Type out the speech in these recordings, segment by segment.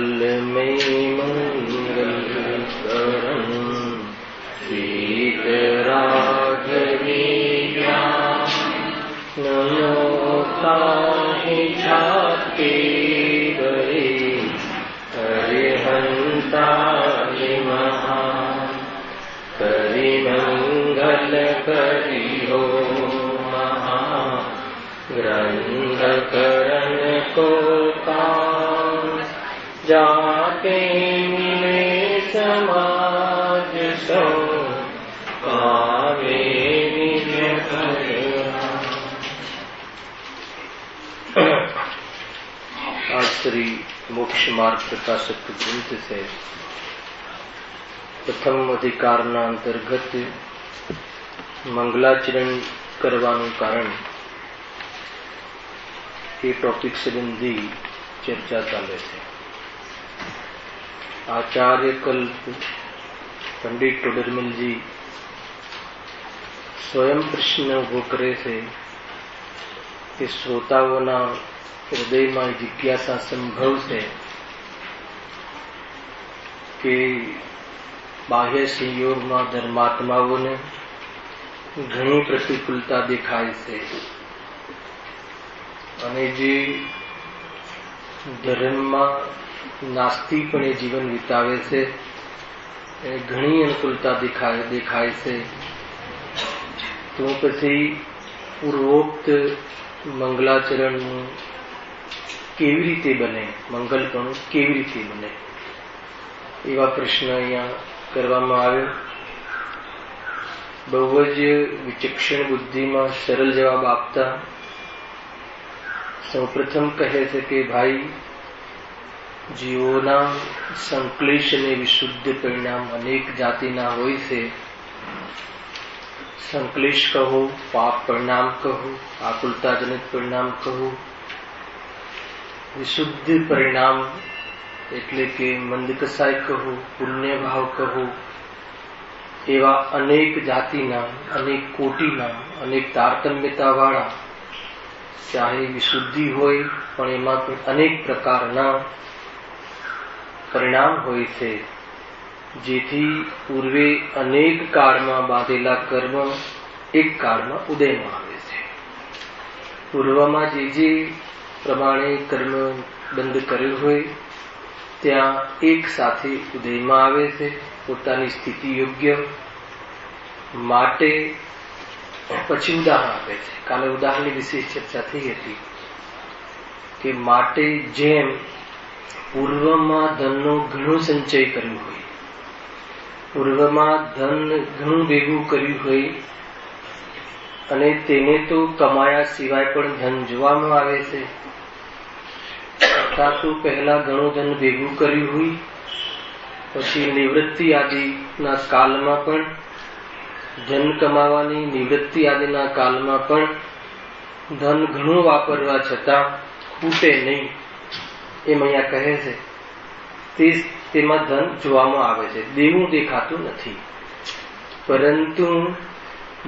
मंगल में मंगल करण श्रीत राघवी नमो ताहि छाती गई हरिहंता महा करि मंगल करि हो महा ग्रंथ करण को काम जाके मिले समाज सो कावे आज श्री मोक्ष मार्ग प्रकाशक ग्रंथ से प्रथम अधिकारना अंतर्गत मंगलाचरण करवानुं कारण ये टॉपिक संबंधी चर्चा चाले छे। आचार्य कल्प पंडित टोडरमल जी स्वयं प्रश्न उभो करे छे कि श्रोताओना हृदय में जिज्ञासा संभव है कि बाह्य संयोग में धर्मात्माओं ने घणी प्रतिकूलता देखाय छे અને જે ધર્મમાં નાસ્તિકપણે જીવન વિતાવે છે એ ઘણી અનુકૂળતા દેખાય છે તો પછી પૂર્વોક્ત મંગલાચરણનું કેવી રીતે બને, મંગલપણું કેવી રીતે બને, એવા પ્રશ્ન અહીંયા કરવામાં આવ્યો। બહુ જ વિચક્ષણ બુદ્ધિમાં સરળ જવાબ આપતા સૌપ્રથમ કહે છે કે ભાઈ જીવોના સંક્લેશ અને વિશુદ્ધ પરિણામ અનેક જાતિના હોય છે। સંક્લેશ કહો, પાપ પરિણામ કહો, આકુલતાજનક પરિણામ કહો, વિશુદ્ધ પરિણામ એટલે કે મંદકસાય કહો, પુણ્યભાવ કહો, એવા અનેક જાતિના, અનેક કોટીના, અનેક તારતમ્યતાવાળા चाहे विशुद्धि होय पण एमां पण अनेक प्रकारना परिणाम होय छे जेथी पूर्वे अनेक काळमां बांधेला कर्म एक काळमां उदयमां आवे छे। पूर्वमां जे प्रमाणे कर्म बंध कर्यो होय त्यां एक साथे उदयमां आवे छे पोतानी स्थिति योग्य माटे પછી ઉદાહરણ આપે છે। કાલે ઉદાહરણની વિશેષ ચર્ચા થઈ હતી કે માટે જેમ પૂર્વમાં ધનનો ઘણો સંચય કર્યો હોય, પૂર્વમાં ધન ઘણું ભેગું કર્યું હોય અને તેને તો કમાયા સિવાય પણ ધન જોવામાં આવે છે, અથવા તો પહેલા ઘણું ધન ભેગું કર્યું હોય પછી નિવૃત્તિ આદિના કાલમાં પણ ધન કમાવાની નિવૃત્તિ આદિના કાલમાં પણ ધન ઘણું વાપરવા છતાં ખૂટે નહીં એમ અહીંયા કહે છે। તેમાં ધન જોવામાં આવે છે, દેવું દેખાતું નથી। પરંતુ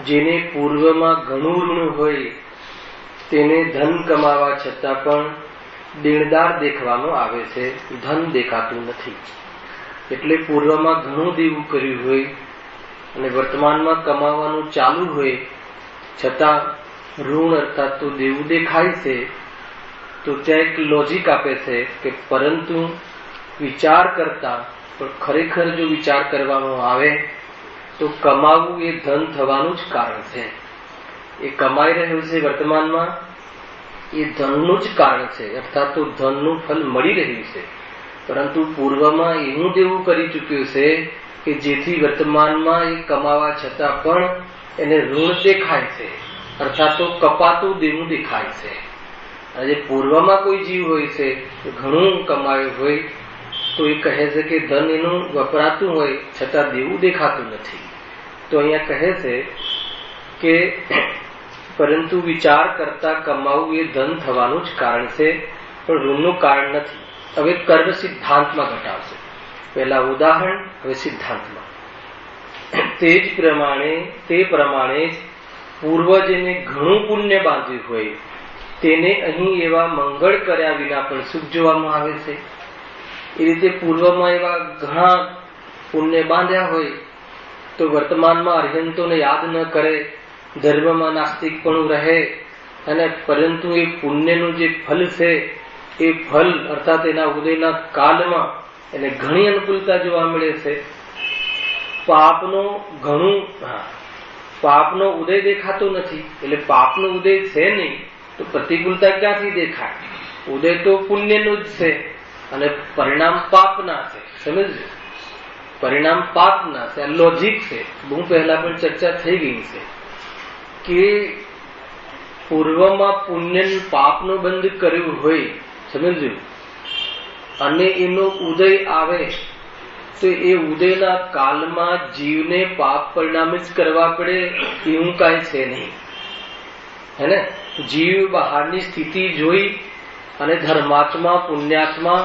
જેને પૂર્વમાં ઘણું ઋણ હોય તેને ધન કમાવા છતાં પણ દેણદાર દેખવામાં આવે છે, ધન દેખાતું નથી। એટલે પૂર્વમાં ઘણું દેવું કર્યું હોય અને વર્તમાનમાં કમાવાનું ચાલુ હોય છતાં ઋણ અર્થાત તો દેવું દેખાય છે। તો ત્યાં એક લોજિક આપે છે કે પરંતુ વિચાર કરતા પણ ખરેખર જો વિચાર કરવામાં આવે તો કમાવું એ ધન થવાનું જ કારણ છે। એ કમાઈ રહ્યું છે વર્તમાનમાં એ ધનનું જ કારણ છે, અર્થાત તો ધનનું ફલ મળી રહ્યું છે। પરંતુ પૂર્વમાં એવું દેવું કરી ચૂક્યું છે કે જેથી વર્તમાનમાં એ કમાવા છતાં પણ એને ઋણ દેખાય છે, અર્થાત તો કપાતું દેવું દેખાય છે। આજે પૂર્વમાં કોઈ જીવ હોય છે ઘણું કમાયું હોય તો એ કહે છે કે ધન એનું વપરાતું હોય છતાં દેવું દેખાતું નથી। તો અહીંયા કહે છે કે પરંતુ વિચાર કરતા કમાવું એ ધન થવાનું જ કારણ છે પણ ઋણનું કારણ નથી। હવે કર્મ સિદ્ધાંતમાં ઘટાડશે, પહેલા ઉદાહરણ, હવે સિદ્ધાંતમાં। તે પ્રમાણે પૂર્વજને ઘણું પુણ્ય બાંધ્યું હોય તેને અહીં એવા મંગળ કર્યા વિના પણ સુખ જોવામાં આવે છે। એ રીતે પૂર્વમાં એવા ઘણા પુણ્ય બાંધ્યા હોય તો વર્તમાનમાં અર્હંતોને યાદ ન કરે, ધર્મમાં નાસ્તિકપણું રહે, અને પરંતુ એ પુણ્યનું જે ફલ છે એ ફલ અર્થાત એના ઉદયના કાળમાં એને ઘણી અનુકૂળતા જોવા મળે છે. પાપનો ઉદય દેખાતો નથી, એટલે પાપનો ઉદય છે નહીં તો પ્રતિકૂળતા ક્યાંથી દેખાય? ઉદય તો પુણ્યનું જ છે અને પરિણામ પાપના છે. સમજજો, પરિણામ પાપના છે. આ લોજિક છે. બહુ પહેલા પણ ચર્ચા થઈ ગઈ છે કે પૂર્વમાં પુણ્ય પાપનો બંધ કર્યું હોય, સમજજો, અને એનો ઉદય આવે તો એ ઉદયના કાલમાં જીવને પાપ પરિણામ જ કરવા પડે એવું કાંઈ છે નહીં. હે ને? જીવ બહારની સ્થિતિ જોઈ અને ધર્માત્મા, પુણ્યાત્મા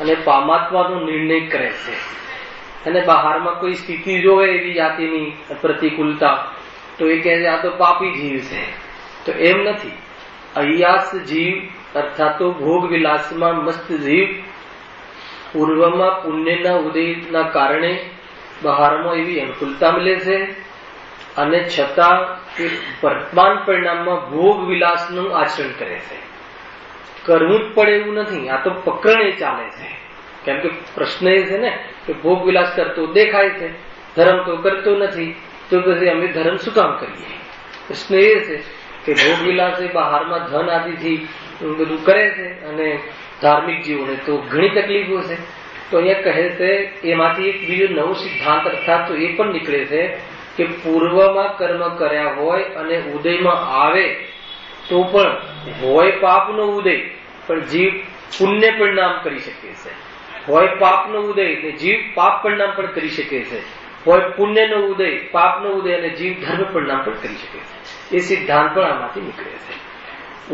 અને પામાત્માનો નિર્ણય કરે છે. અને બહારમાં કોઈ સ્થિતિ જોવે એવી જાતિની પ્રતિકૂળતા તો એ કહે છે આ તો પાપી જીવ છે. તો એમ નથી. અયાસ જીવ અર્થાત ભોગ વિલાસમાં મસ્ત જીવ પૂર્વમાં પુણ્યના ઉદયના કારણે બહારમાં એવી અનુકૂળતા મળે છે અને છતાં એ વર્તમાન પરિણામમાં ભોગ વિલાસનું આચરણ કરે છે. કરવું જ પડે એવું નથી, આ તો પકરણે ચાલે છે. કેમ કે પ્રશ્ન એ છે ને કે ભોગ વિલાસ કરતો દેખાય છે, ધર્મ તો કરતો નથી, તો પછી અમે ધર્મ શું કામ કરીએ? પ્રશ્ન એ છે કે ભોગ વિલાસ એ બહારમાં ધન આદિથી બધું કરે છે અને ધાર્મિક જીવોને તો ઘણી તકલીફો છે. તો અહીંયા કહે છે એમાંથી એક બીજો નવો સિદ્ધાંત અર્થાત તો એ પણ નીકળે છે કે પૂર્વમાં કર્મ કર્યા હોય અને ઉદયમાં આવે તો પણ હોય પાપનો ઉદય પણ જીવ પુણ્ય પરિણામ કરી શકે છે, હોય પાપનો ઉદય ને જીવ પાપ પરિણામ પણ કરી શકે છે, હોય પુણ્યનો ઉદય, પાપનો ઉદય અને જીવ ધર્મ પરિણામ પણ કરી શકે છે. એ સિદ્ધાંત પણ આમાંથી નીકળે છે.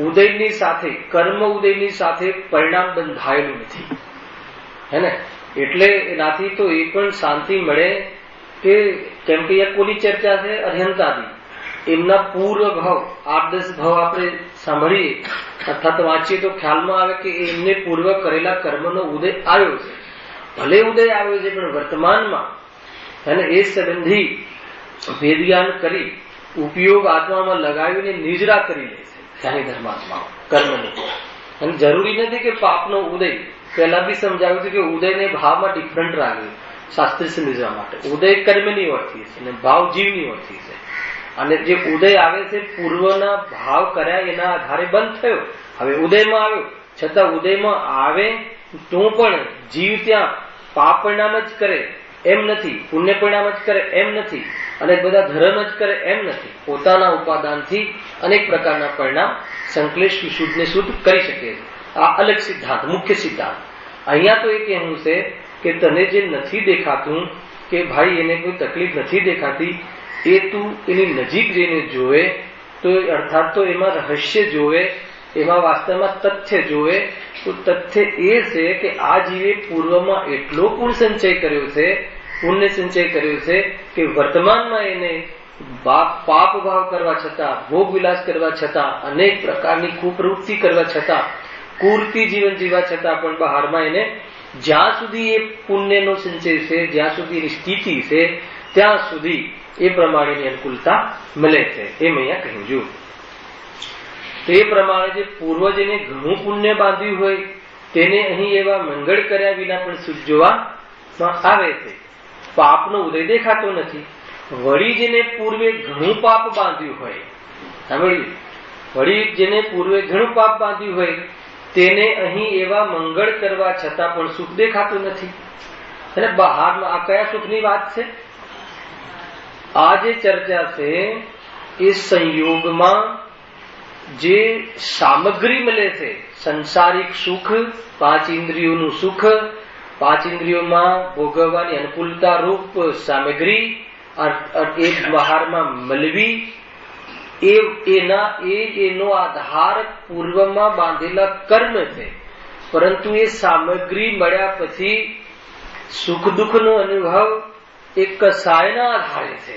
ઉદયની સાથે, કર્મ ઉદયની સાથે પરિણામ બંધાયેલું નથી. હે ને? એટલે એનાથી તો એ પણ શાંતિ મળે કે કેમ કે કોની ચર્ચા છે? અર્હંતાદી. એમના પૂર્વ ભાવ 8-10 ભાવ આપણે સાંભળીએ અર્થાત વાંચીએ તો ખ્યાલમાં આવે કે એમને પૂર્વ કરેલા કર્મનો ઉદય આવ્યો છે. ભલે ઉદય આવ્યો છે પણ વર્તમાનમાં અને એ સંબંધી ભેદજ્ઞાન કરી ઉપયોગ આત્મામાં લગાવીને નિજરા કરી લે છે જ્ઞાની ધર્માત્માઓ કર્મની. અને જરૂરી નથી કે પાપનો ઉદય, પહેલા બી સમજાવ્યું છે કે ઉદયને ભાવમાં ડિફરન્ટ રાખ્યું શાસ્ત્ર સમજવા માટે. ઉદય કર્મની અર્થી છે અને ભાવ જીવની અર્થી છે. અને જે ઉદય આવે છે પૂર્વના ભાવ કર્યા એના આધારે બંધ થયો, હવે ઉદયમાં આવ્યો, છતાં ઉદયમાં આવે તો પણ જીવ ત્યાં પાપ પરિણામ જ કરે એમ નથી, પુણ્ય પરિણામ જ કરે એમ નથી, અને બધા ધર્મ જ કરે એમ નથી. પોતાના ઉપાદાનથી અનેક પ્રકારના પરિણામ સંકલેશ શુદ્ધ ને શુદ્ધ કરી શકે છે. આ અલગ સિદ્ધાંત, મુખ્ય સિદ્ધાંત. અહીંયા તો એ કહેવું છે કે તને જે નથી દેખાતું કે ભાઈ એને કોઈ તકલીફ નથી દેખાતી એ તું એની નજીક જઈને જોવે તો અર્થાત તો એમાં રહસ્ય જોવે, એમાં વાસ્તવમાં તથ્ય જોવે તો તથ્ય એ છે કે આ જીવે પૂર્વમાં એટલો પુણ્ય સંચય કર્યો છે કે વર્તમાનમાં એને પાપ ભાવ કરવા છતાં, ભોગ વિલાસ કરવા છતાં, અનેક પ્રકારની કુપ્રવૃત્તિ કરવા છતાં, કુર્તી જીવન જીવા છતાં પણ બહારમાં એને જ્યાં સુધી એ પુણ્યનો સંચય છે, જ્યાં સુધી એની સ્થિતિ છે ત્યાં સુધી એ પ્રમાણેની અનુકૂળતા મળે છે. એમ અહીંયા કહ્યું જો. તો એ પ્રમાણે જે પૂર્વજને ઘણું પુણ્ય બાંધ્યું હોય તેને અહીં એવા મંગળ કર્યા વિના પણ સુખ જોવામાં આવે છે. પાપનો ઉદય દેખાતો નથી. વળી જેને પૂર્વે ઘણું પાપ બાંધ્યું હોય, સાંભળ્યું, વળી જેને પૂર્વે ઘણું પાપ બાંધ્યું હોય તેને અહીં એવા મંગળ કરવા છતાં પણ સુખ દેખાતું નથી. અને બહારમાં આ કયા સુખની વાત છે? આ જે ચર્ચા છે એ સંયોગમાં જે સામગ્રી મળે છે, સંસારિક સુખ, 5 ઇન્દ્રિયોનું સુખ, 5 ઇન્દ્રિયોમાં ભોગવવાની અનુકૂળતા રૂપ સામગ્રી એ બહારમાં મળવી, એનો આધાર પૂર્વમાં બાંધેલા કર્મ છે. પરંતુ એ સામગ્રી મળ્યા પછી સુખ દુઃખનો અનુભવ એક કસાયના આધારે છે.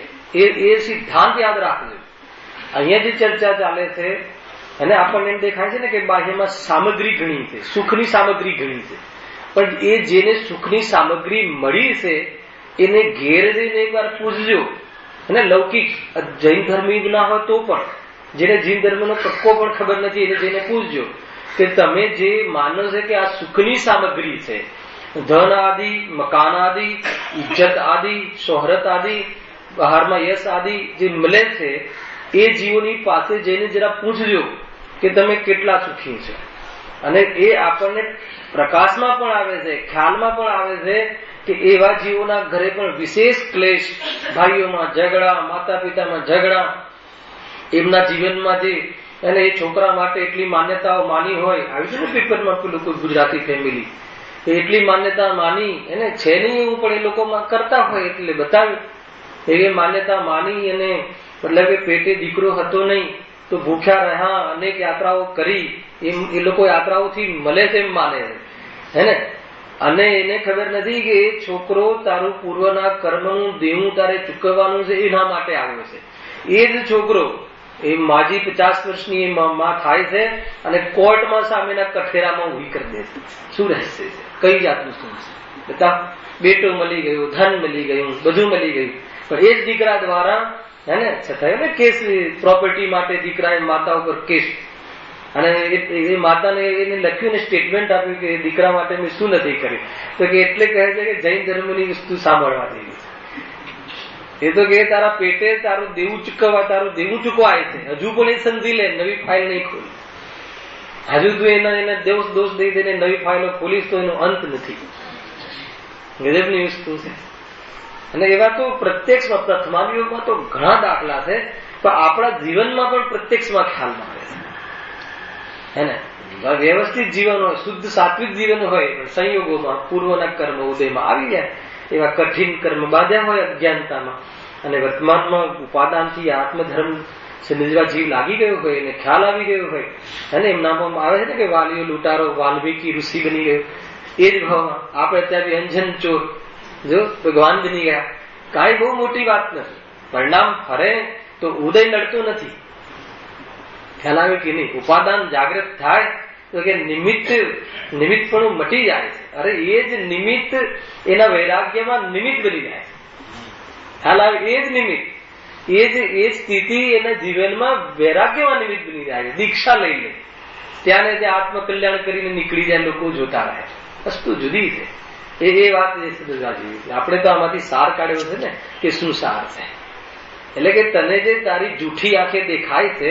એ સિદ્ધાંત યાદ રાખજો. અહીંયા જે ચર્ચા ચાલે છે અને આપણને એમ દેખાય છે ને કે બાહ્યમાં સામગ્રી ઘણી છે, સુખની સામગ્રી ઘણી છે, પણ એ જેને સુખની સામગ્રી મળી છે એને ઘેર જઈને એકવાર પૂછજો. અને લૌકિક જૈન ધર્મી ના હોય તો પણ, જેને જૈન ધર્મનો પક્કો પણ ખબર નથી, એને જઈને પૂછજો કે તમે જે માનો છે કે આ સુખની સામગ્રી છે, ધન આદિ, મકાન આદિ, ઇજ્જત આદિ, શોહરત આદિ, બહારમાં યશ આદિ જે મળે છે, એ જીવોની પાસે જઈને જરા પૂછજો કે તમે કેટલા સુખી છો. અને એ આપણને પ્રકાશમાં પણ આવે છે, ખ્યાલમાં પણ આવે છે કે એવા જીવોના ઘરે પણ વિશેષ ક્લેશ, ભાઈઓમાં ઝઘડા, માતા પિતામાં ઝઘડા, એમના જીવનમાં જે અને એ છોકરા માટે એટલી માન્યતાઓ માની હોય, આવી છે ને પેપરમાં પેલું કોઈ ગુજરાતી ફેમિલી એટલી માન્યતા માની એને છે નહીં એવું પણ એ લોકો કરતા હોય એટલે બતાવ્યું. એવી માન્યતા માની અને મતલબ કે પેટે દીકરો હતો નહીં તો ભૂખ્યા રહ્યા, અનેક યાત્રાઓ કરી, એ લોકો યાત્રાઓથી મળે તેમ માને છે, હે ને. અને એને ખબર નથી કે એ છોકરો તારું પૂર્વના કર્મનું દેવું તારે ચૂકવવાનું છે, એના માટે આવ્યો છે. એ જ છોકરો એ માજી 50 વર્ષની માં થાય છે અને કોર્ટમાં સામેના કઠેરામાં ઉભી કરી દે છે. શું રહેશે? કઈ જાતનું શું છે? બતા, બેટો મળી ગયો, ધન મળી ગયું, બધું મળી ગયું, પણ એ જ દીકરા દ્વારા હે ને થયો ને કેસ, પ્રોપર્ટી માટે દીકરાએ માતા ઉપર કેસ, અને એ માતાને એને લખ્યું ને સ્ટેટમેન્ટ આપ્યું કે દીકરા માટે મેં શું નથી કર્યું. તો કે એટલે કહે છે કે જૈન ધર્મની વસ્તુ સાંભળવા જેવી છે. એ તો કે તારા પેટે તારું દેવું ચૂકવાય છે, હજુ પણ એ સમજી લે, નવી ફાઇલ નહીં ખોલી. હજુ તું એના દોષ દઈ દઈને નવી ફાઇલો ખોલીશ તો એનો અંત નથી. ગજબની વસ્તુ છે. અને એવા તો પ્રત્યક્ષમાં, પ્રથમાયુગમાં તો ઘણા દાખલા છે, પણ આપણા જીવનમાં પણ પ્રત્યક્ષમાં ખ્યાલમાં આવે છે, હે ને. વ્યવસ્થિત જીવન હોય, શુદ્ધ સાત્વિક જીવન હોય, પણ સંયોગોમાં પૂર્વના કર્મ ઉદયમાં આવી જાય, એવા કઠિન કર્મ બાંધ્યા હોય અજ્ઞાનતામાં, અને વર્તમાનમાં ઉપાદાનથી આત્મધર્મ સમજવા જીવ લાગી ગયો હોય અને ખ્યાલ આવી ગયો હોય, અને એમ નામમાં આવે છે ને કે વાલીઓ લૂંટારો, વાલ્મીકી ઋષિ બની ગયો. એ જ ભાવમાં આપણે ત્યાં બી અંજન ચોર જો ભગવાન બની ગયા. કાંઈ બહુ મોટી વાત નથી. પરિણામ ફરે તો ઉદય નડતો નથી. ખ્યાલ આવે કે નહીં? ઉપાદાન જાગૃત થાય તો કે નિમિત્તપણું મટી જાય છે. અરે એ જ નિમિત્ત એના વૈરાગ્યમાં નિમિત્ત બની જાય છે. ખ્યાલ આવે? એ જ નિમિત્ત, એ સ્થિતિ એના જીવનમાં વૈરાગ્યમાં નિમિત્ત બની જાય છે. દીક્ષા લઈ લે, ત્યાં ને ત્યાં આત્મકલ્યાણ કરીને નીકળી જાય, લોકો જોતા રહે. વસ્તુ જુદી છે. એ વાત સમજવા જેવી છે. આપણે તો આમાંથી સાર કાઢ્યો છે ને કે શું સાર છે. એટલે કે તને જે તારી જૂઠી આંખે દેખાય છે,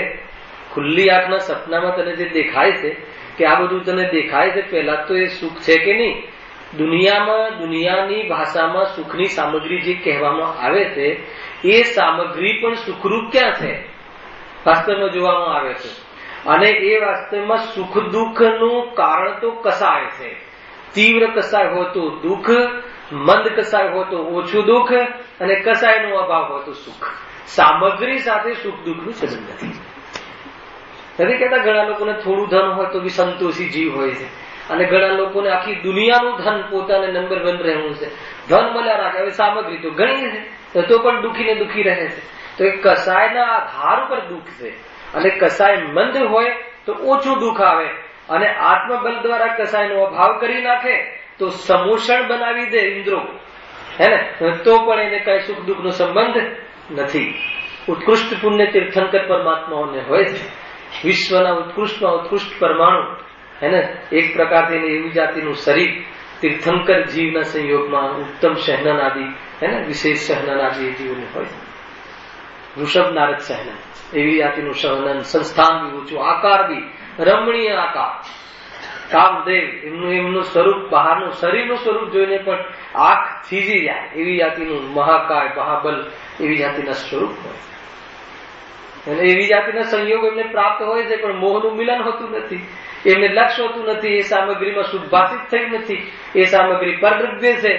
ખુલ્લી આંખના સપનામાં તને જે દેખાય છે કે આ બધું તને દેખાય છે, પહેલા તો એ સુખ છે કે નહીં? દુનિયામાં, દુનિયાની ભાષામાં સુખની સામગ્રી જે કહેવામાં આવે છે, એ સામગ્રી પણ સુખરૂપ ક્યાં છે? વાસ્તવમાં જોવામાં આવે છે. અને એ વાસ્તવમાં સુખ દુઃખનું કારણ તો કસાય છે. તીવ્ર કસાય હોય તો દુઃખ, મંદ કસાય હોય તો ઓછું દુઃખ, અને કસાયનો અભાવ હોય તો સુખ. સામગ્રી સાથે સુખ દુઃખનું સંબંધ નથી. નથી કહેતા ઘણા લોકોને થોડું ધન હોય તો બી સંતોષી જીવ હોય છે, અને ઘણા લોકોને આખી દુનિયાનું ધન પોતાને નંબર 1 રહેવું છે. ધન મળ્યા રાખે, હવે સામગ્રી તો ઘણી છે તો પણ દુઃખી ને દુઃખી રહે છે. તો એ કસાયના આધાર ઉપર દુઃખ છે. અને કસાય મંદ હોય તો ઓછું દુઃખ આવે, અને આત્મબલ દ્વારા કસાયનો અભાવ કરી નાખે તો સમોષણ બનાવી દે ઇન્દ્રો, હે ને, તો પણ એને કઈ સુખ દુઃખ નો સંબંધ નથી. ઉત્કૃષ્ટ પુણ્ય તીર્થંકર પરમાત્માઓને હોય છે. વિશ્વના ઉત્કૃષ્ટમાં ઉત્કૃષ્ટ પરમાણુ, હે ને, એક પ્રકારથી એવી જાતિનું શરીર તીર્થંકર જીવના સંયોગમાં ઉત્તમ સહનન આદિ, હે ને, વિશેષ સહનન આદિ જીવોને હોય. વૃષભ નારદ સહનન, એવી જાતિનું સહનન, સંસ્થાન બી ઊંચું, આકાર બી રમણીય આકાર. કામદેવ એમનું સ્વરૂપ, બહારનું શરીરનું સ્વરૂપ જોઈને પણ આંખ થીજી જાય એવી જાતિનું મહાકાય, મહાબલ, એવી જાતિના સ્વરૂપ હોય. અને એવી જાતિના સંયોગ એમને પ્રાપ્ત હોય છે, પણ મોહનું મિલન હોતું નથી, એમને લક્ષ્ય હોતું નથી, એ સામગ્રીમાં સુભાષિત થઈ નથી. એ સામગ્રી પરદ્રવ્ય છે,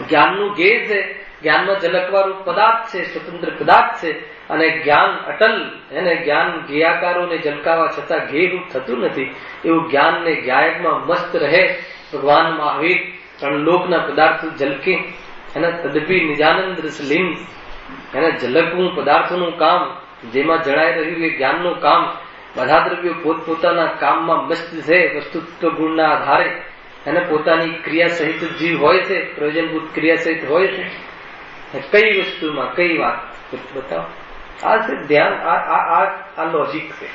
જ્ઞાનનું ધ્યેય છે, જ્ઞાનમાં ઝલકવાળું પદાર્થ છે, સ્વતંત્ર પદાર્થ છે. અને જ્ઞાન અટલ, એને જ્ઞાન જ્ઞેયાકારોને ઝલકાવા છતાં જ્ઞેયરૂપ થતું નથી. એવું જ્ઞાન ને જ્ઞાયકમાં મસ્ત રહે ભગવાન મહાવીર, પણ લોકના પદાર્થો ઝલકે, એના તદપી નિજાનંદ રસલીન, એને ઝલકવું પદાર્થોનું કામ, જેમાં જણાઈ રહ્યું એ જ્ઞાનનું કામ. બધા દ્રવ્યો પોતપોતાના કામમાં મસ્ત છે, વસ્તુત્વ ગુણના આધારે, અને પોતાની ક્રિયા સહિત જીવ હોય છે, પ્રયોજનભૂત ક્રિયા સહિત હોય છે. કઈ વસ્તુમાં કઈ વાત બતાવો? આ છે ધ્યાન, આ લોજિક છે.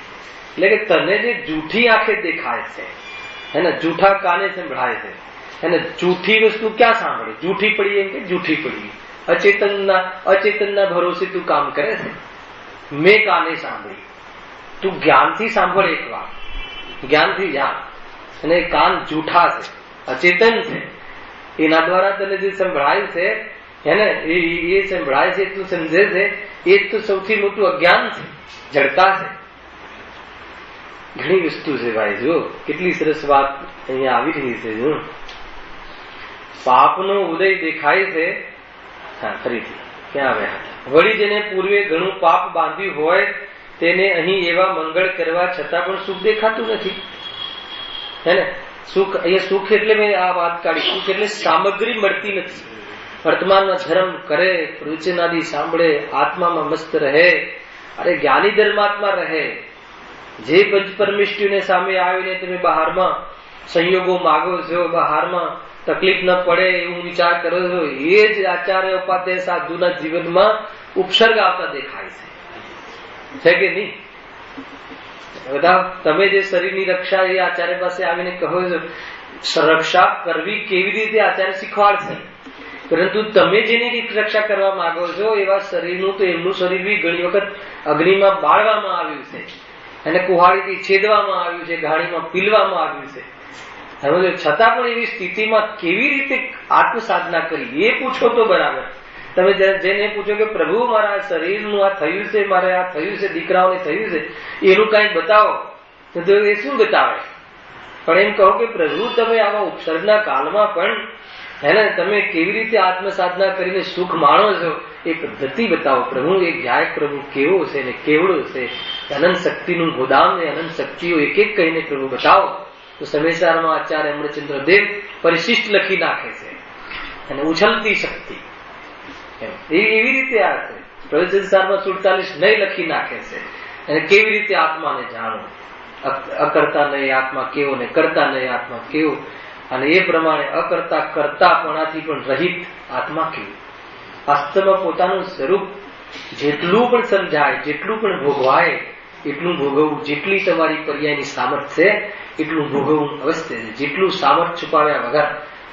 એટલે કે તને જે જૂઠી આંખે દેખાય છે, એને જૂઠા કાને સંભળાય છે, એને જૂઠી વસ્તુ ક્યાં સાંભળે? જૂઠી પડી એમ કે જૂઠી પડી અચેતનના ભરોસે તું કામ કરે છે. મેં કાને સાંભળી, તું જ્ઞાનથી સાંભળ એક વાત, જ્ઞાનથી જાણ. અને કાન જૂઠા છે, અચેતન છે, એના દ્વારા તને જે સંભળાય છે એને એ સંભળાય છે, તું સમજે છે, એ જ તો સૌથી મોટું અજ્ઞાન છે, જડતા છે. ઘણી વસ્તુ છે ભાઈ. જો કેટલી સરસ વાત અહીંયા આવી રહી છે. જો પાપનો ઉદય દેખાય છે. હા, ફરીથી ક્યાં આવ્યા? વળી જેને પૂર્વે ઘણું પાપ બાંધ્યું હોય તેને અહીં એવા મંગળ કરવા છતાં પણ સુખ દેખાતું નથી. હે ને? સુખ, અહીંયા સુખ એટલે મેં આ વાત કાઢી, સુખ એટલે સામગ્રી મળતી નથી. વર્તમાનમાં ધર્મ કરે, પ્રવચનાદિ સાંભળે, આત્મામાં મસ્ત રહે, અરે જ્ઞાની ધર્માત્મા રહે. જે પંચ પરમેષ્ઠિને સામે આવીને તમે બહારમાં સંયોગો માગો છો, બહારમાં તકલીફ ન પડે એવું વિચાર કરો છો, એ જ આચાર્ય ઉપાધ્યાય સાધુના જીવનમાં ઉપસર્ગ આવતા દેખાય છે કે નહીં? બધા તમે જે શરીરની રક્ષા એ આચાર્ય પાસે આવીને કહો છો, રક્ષા કરવી કેવી રીતે આચાર્ય શીખવાડશે. પરંતુ તમે જેની રક્ષા કરવા માંગો છો એવા શરીરનું તો એમનું શરીર બી ઘણી વખત અગ્નિમાં બાળવામાં આવ્યું છે, અને કુહાડીથી છેદવામાં આવ્યું છે, ગાડીમાં પીલવામાં આવ્યું છે. હવે છતાં પણ એવી સ્થિતિમાં કેવી રીતે આત્મ સાધના કરી એ પૂછો તો બરાબર. તમે જેને પૂછો કે પ્રભુ મારા શરીરનું આ થયું છે, મારે આ થયું છે, દીકરાઓને થયું છે, એનું કઈ બતાવો, તો એ શું બતાવે? પણ એમ કહો કે પ્રભુ તમે આવા ઉપસર્ગના કાળમાં પણ હેને તમે કેવી રીતે આત્મ સાધના કરીને સુખ માણો છો એ પદ્ધતિ બતાવો પ્રભુ. એ જાય પ્રભુ કેવો છે ને કેવડો છે, અનંત શક્તિનું ગોદામ ને અનંત શક્તિઓ એક એક કહીને પ્રભુ બતાવો. તો સમયસારમાં આચાર્ય અમૃતચંદ્ર દેવ પરિશિષ્ટ લખી નાખે છે, અને ઉછળતી શક્તિ એવી રીતે આ છે. પ્રવચનસારમાં 47 નહીં લખી નાખે છે, અને કેવી રીતે આત્માને જાણો, અકર્તા નહીં આત્મા કેવો ને કરતા નહીં આત્મા કેવો, અને એ પ્રમાણે અકર્તા કરતાપણાથી પણ રહિત આત્મા કેવું. વાસ્તવમાં પોતાનું સ્વરૂપ જેટલું પણ સમજાય, જેટલું પણ ભોગવાય એટલું ભોગવવું. જેટલી તમારી પર્યાયની સામર્થ્ય છે એટલું ભોગવવું અવશ્ય છે. જેટલું સામર્થ્ય છુપાવ્યા વગર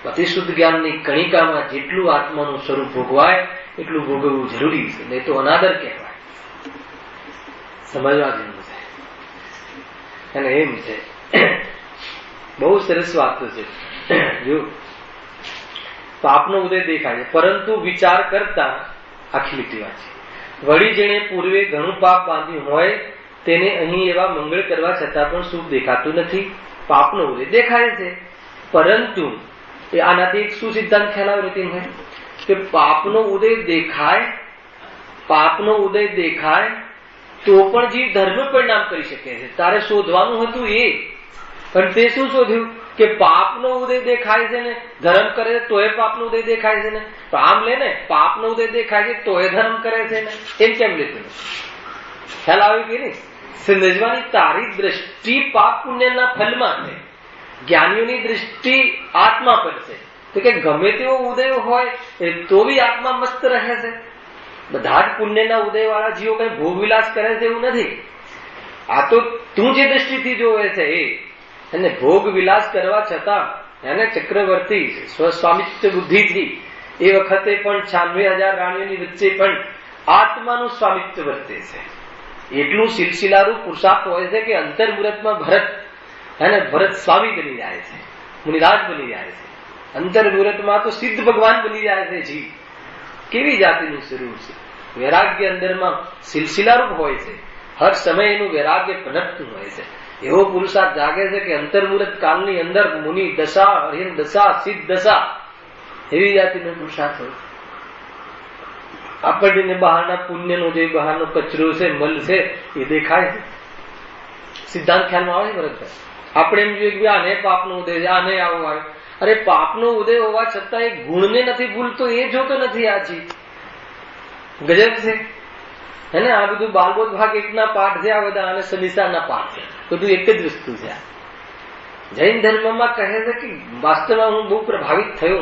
અતિશુદ્ધ જ્ઞાનની કણિકામાં જેટલું આત્માનું સ્વરૂપ ભોગવાય એટલું ભોગવવું જરૂરી છે, નહીં તો અનાદર કહેવાય. સમજવા જેવું છે. અને એમ છે બહુ સરસ વાતો છે. જો પાપનો ઉદય દેખાય છે, પરંતુ વિચાર કરતા આખી લીટી વાંચી. વળી જેણે પૂર્વે ઘણું પાપ બાંધ્યું હોય તેને અહીં એવા મંગળ કરવા છતાં પણ સુખ દેખાતું નથી. પાપનો ઉદય દેખાય છે, પરંતુ આનાથી એક શું સિદ્ધાંત ખ્યાલ આવે કે પાપનો ઉદય દેખાય, પાપનો ઉદય દેખાય તો પણ જીવ ધર્મ પરિણામ કરી શકે છે. તારે શોધવાનું હતું એ, પણ તે શું શોધ્યું કે પાપનો ઉદય દેખાય છે ને ધર્મ કરે તોય પાપનો ઉદય દેખાય છે ને. તો આમ લે ને, પાપનો ઉદય દેખાય છે તોય ધર્મ કરે છે ને, એમ કેમ લેતું? ખ્યાલ આવ્યું કે નહીં? સમજવાની તારી દ્રષ્ટિ પાપ પુણ્યના ફલમાં છે, જ્ઞાનીઓની દ્રષ્ટિ આત્મા પર છે. તો કે ગમે તેવો ઉદય હોય તો બી આત્મા મસ્ત રહે છે. બધા જ પુણ્યના ઉદય વાળા જીવો કઈ ભોગ વિલાસ કરે છે એવું નથી. આ તો તું જે દ્રષ્ટિથી જોવે છે એ, અને ભોગ વિલાસ કરવા છતાં એને ચક્રવર્તી સ્વામિત્વ બુદ્ધિથી એ વખતે પણ 96,000 રાણીઓની વચ્ચે પણ આત્માનું સ્વામિત્વ વર્તે છે. એટલું સિલસિલારૂપ પુરુષાર્થ હોય છે કે અંતર મુહૂર્તમાં ભરત સ્વામી બની જાય છે, મુનિરાજ બની જાય છે. અંતર મુહૂર્તમાં તો સિદ્ધ ભગવાન બની જાય છે જીવ. કેવી જાતિનું સ્વરૂપ છે! વૈરાગ્ય અંદરમાં સિલસિલારૂપ હોય છે, હર સમય એનું વૈરાગ્ય પ્રનટતું હોય છે. એવો પુરુષાર્થ જાગે છે કે અંતર મુહૂર્ત કાળની અંદર મુનિ દશા, હરિહર દશા, સિદ્ધ દશા એવી જાતિનો પુરુષાર્થ હોય. આપણને બહારના પુણ્યનો જે બહારનો કચરો છે, મલ છે એ દેખાય છે. સિદ્ધાંત ખ્યાલમાં આવે છે ભરતભાઈ? આપણે એમ જોઈએ કે આને પાપનો ઉદય છે, આને આવું આવે. અરે પાપનો ઉદય હોવા છતાં એ ગુણને નથી ભૂલતો, એ જોતો નથી. આ જીવ ગજબ છે. હે ને? આ બધું બાલબોધ ભાગ 1 ના પાઠ છે, આ બધા અને સમીસાના પાઠ છે. બધું એક જ વસ્તુ છે. જૈન ધર્મમાં કહે છે કે વાસ્તવમાં હું બહુ પ્રભાવિત થયો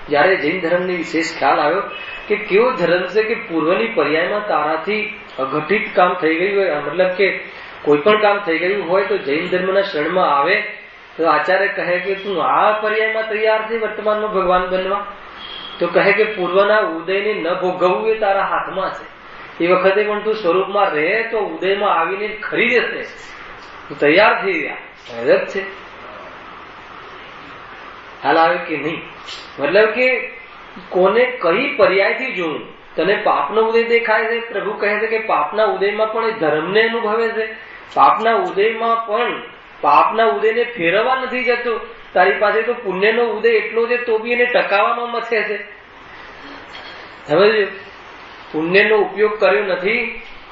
જયારે જૈન ધર્મની વિશેષ ખ્યાલ આવ્યો કે કેવો ધર્મ છે કે પૂર્વની પર્યાયમાં તારાથી અઘટિત કામ થઈ ગયું હોય, મતલબ કે કોઈ પણ કામ થઈ ગયું હોય તો જૈન ધર્મના શરણમાં આવે તો આચાર્ય કહે કે તું આ પર્યાયમાં તૈયાર છે વર્તમાનમાં ભગવાન બનવા, તો કહે કે પૂર્વના ઉદયને ન ભોગવવું એ તારા હાથમાં છે. એ વખતે પણ તું સ્વરૂપમાં રહે તો ઉદયમાં આવીને ખરી જશે, તું તૈયાર થઈ ગયા જ છે. હાલ આવે કે નહીં, મતલબ કે કોને કઈ પર્યાયથી જોવું. તને પાપનો ઉદય દેખાય છે, પ્રભુ કહે છે કે પાપના ઉદયમાં પણ એ ધર્મને અનુભવે છે. પાપના ઉદયમાં પણ પાપના ઉદયને ફેરવવા નથી જતો. તારી પાસે તો પુણ્યનો ઉદય એટલો છે તો બી એને ટકાવવામાં મથે છે. સમજ્યો? પુણ્યનો ઉપયોગ કર્યો નથી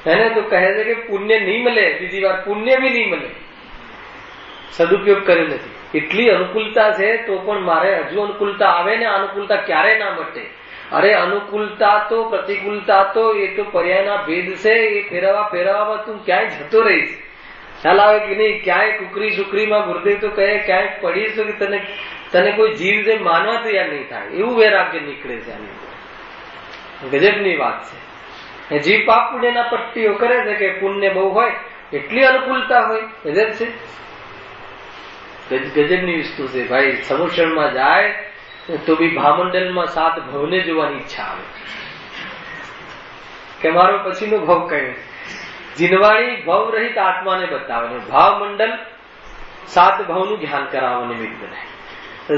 એને તો કહે છે કે પુણ્ય નહીં મળે, બીજી વાર પુણ્ય બી નહીં મળે, સદુપયોગ કર્યો નથી. એટલી અનુકૂળતા છે તો પણ મારે હજુ અનુકૂળતા આવે ને અનુકૂળતા ક્યારે ના મટે. અરે અનુકૂળતા તો પ્રતિકૂળતા તો એ તો પર્યાયના ભેદ છે, એ ફેરવવામાં તું ક્યાંય જતો રહીશ. ખ્યાલ આવે કે નહીં? ક્યાંય કુકરી સુકરીમાં ગુરુદેવ તો કહે ક્યાંય પડીશ તો કે તને કોઈ જીવ જે માનવા તૈયાર નહીં થાય એવું વૈરાગ્ય નીકળે છે. ગજબની વાત છે. જીવ પાપ પુણ્યના પટ્ટીઓ કરે છે કે પુણ્ય બહુ હોય એટલી અનુકૂળતા હોય. ગજબ છે, ગજબની વસ્તુ છે ભાઈ. સમુષણમાં જાય તો બી ભામંડલમાં 7 ભવને જોવાની ઈચ્છા આવે કે મારો પછીનો ભવ કયો. જીનવાણી ભવ રહિત આત્માને બતાવે, ભાવમંડલ 7 ભવનું ધ્યાન કરાવવા નિમિત્ત બને.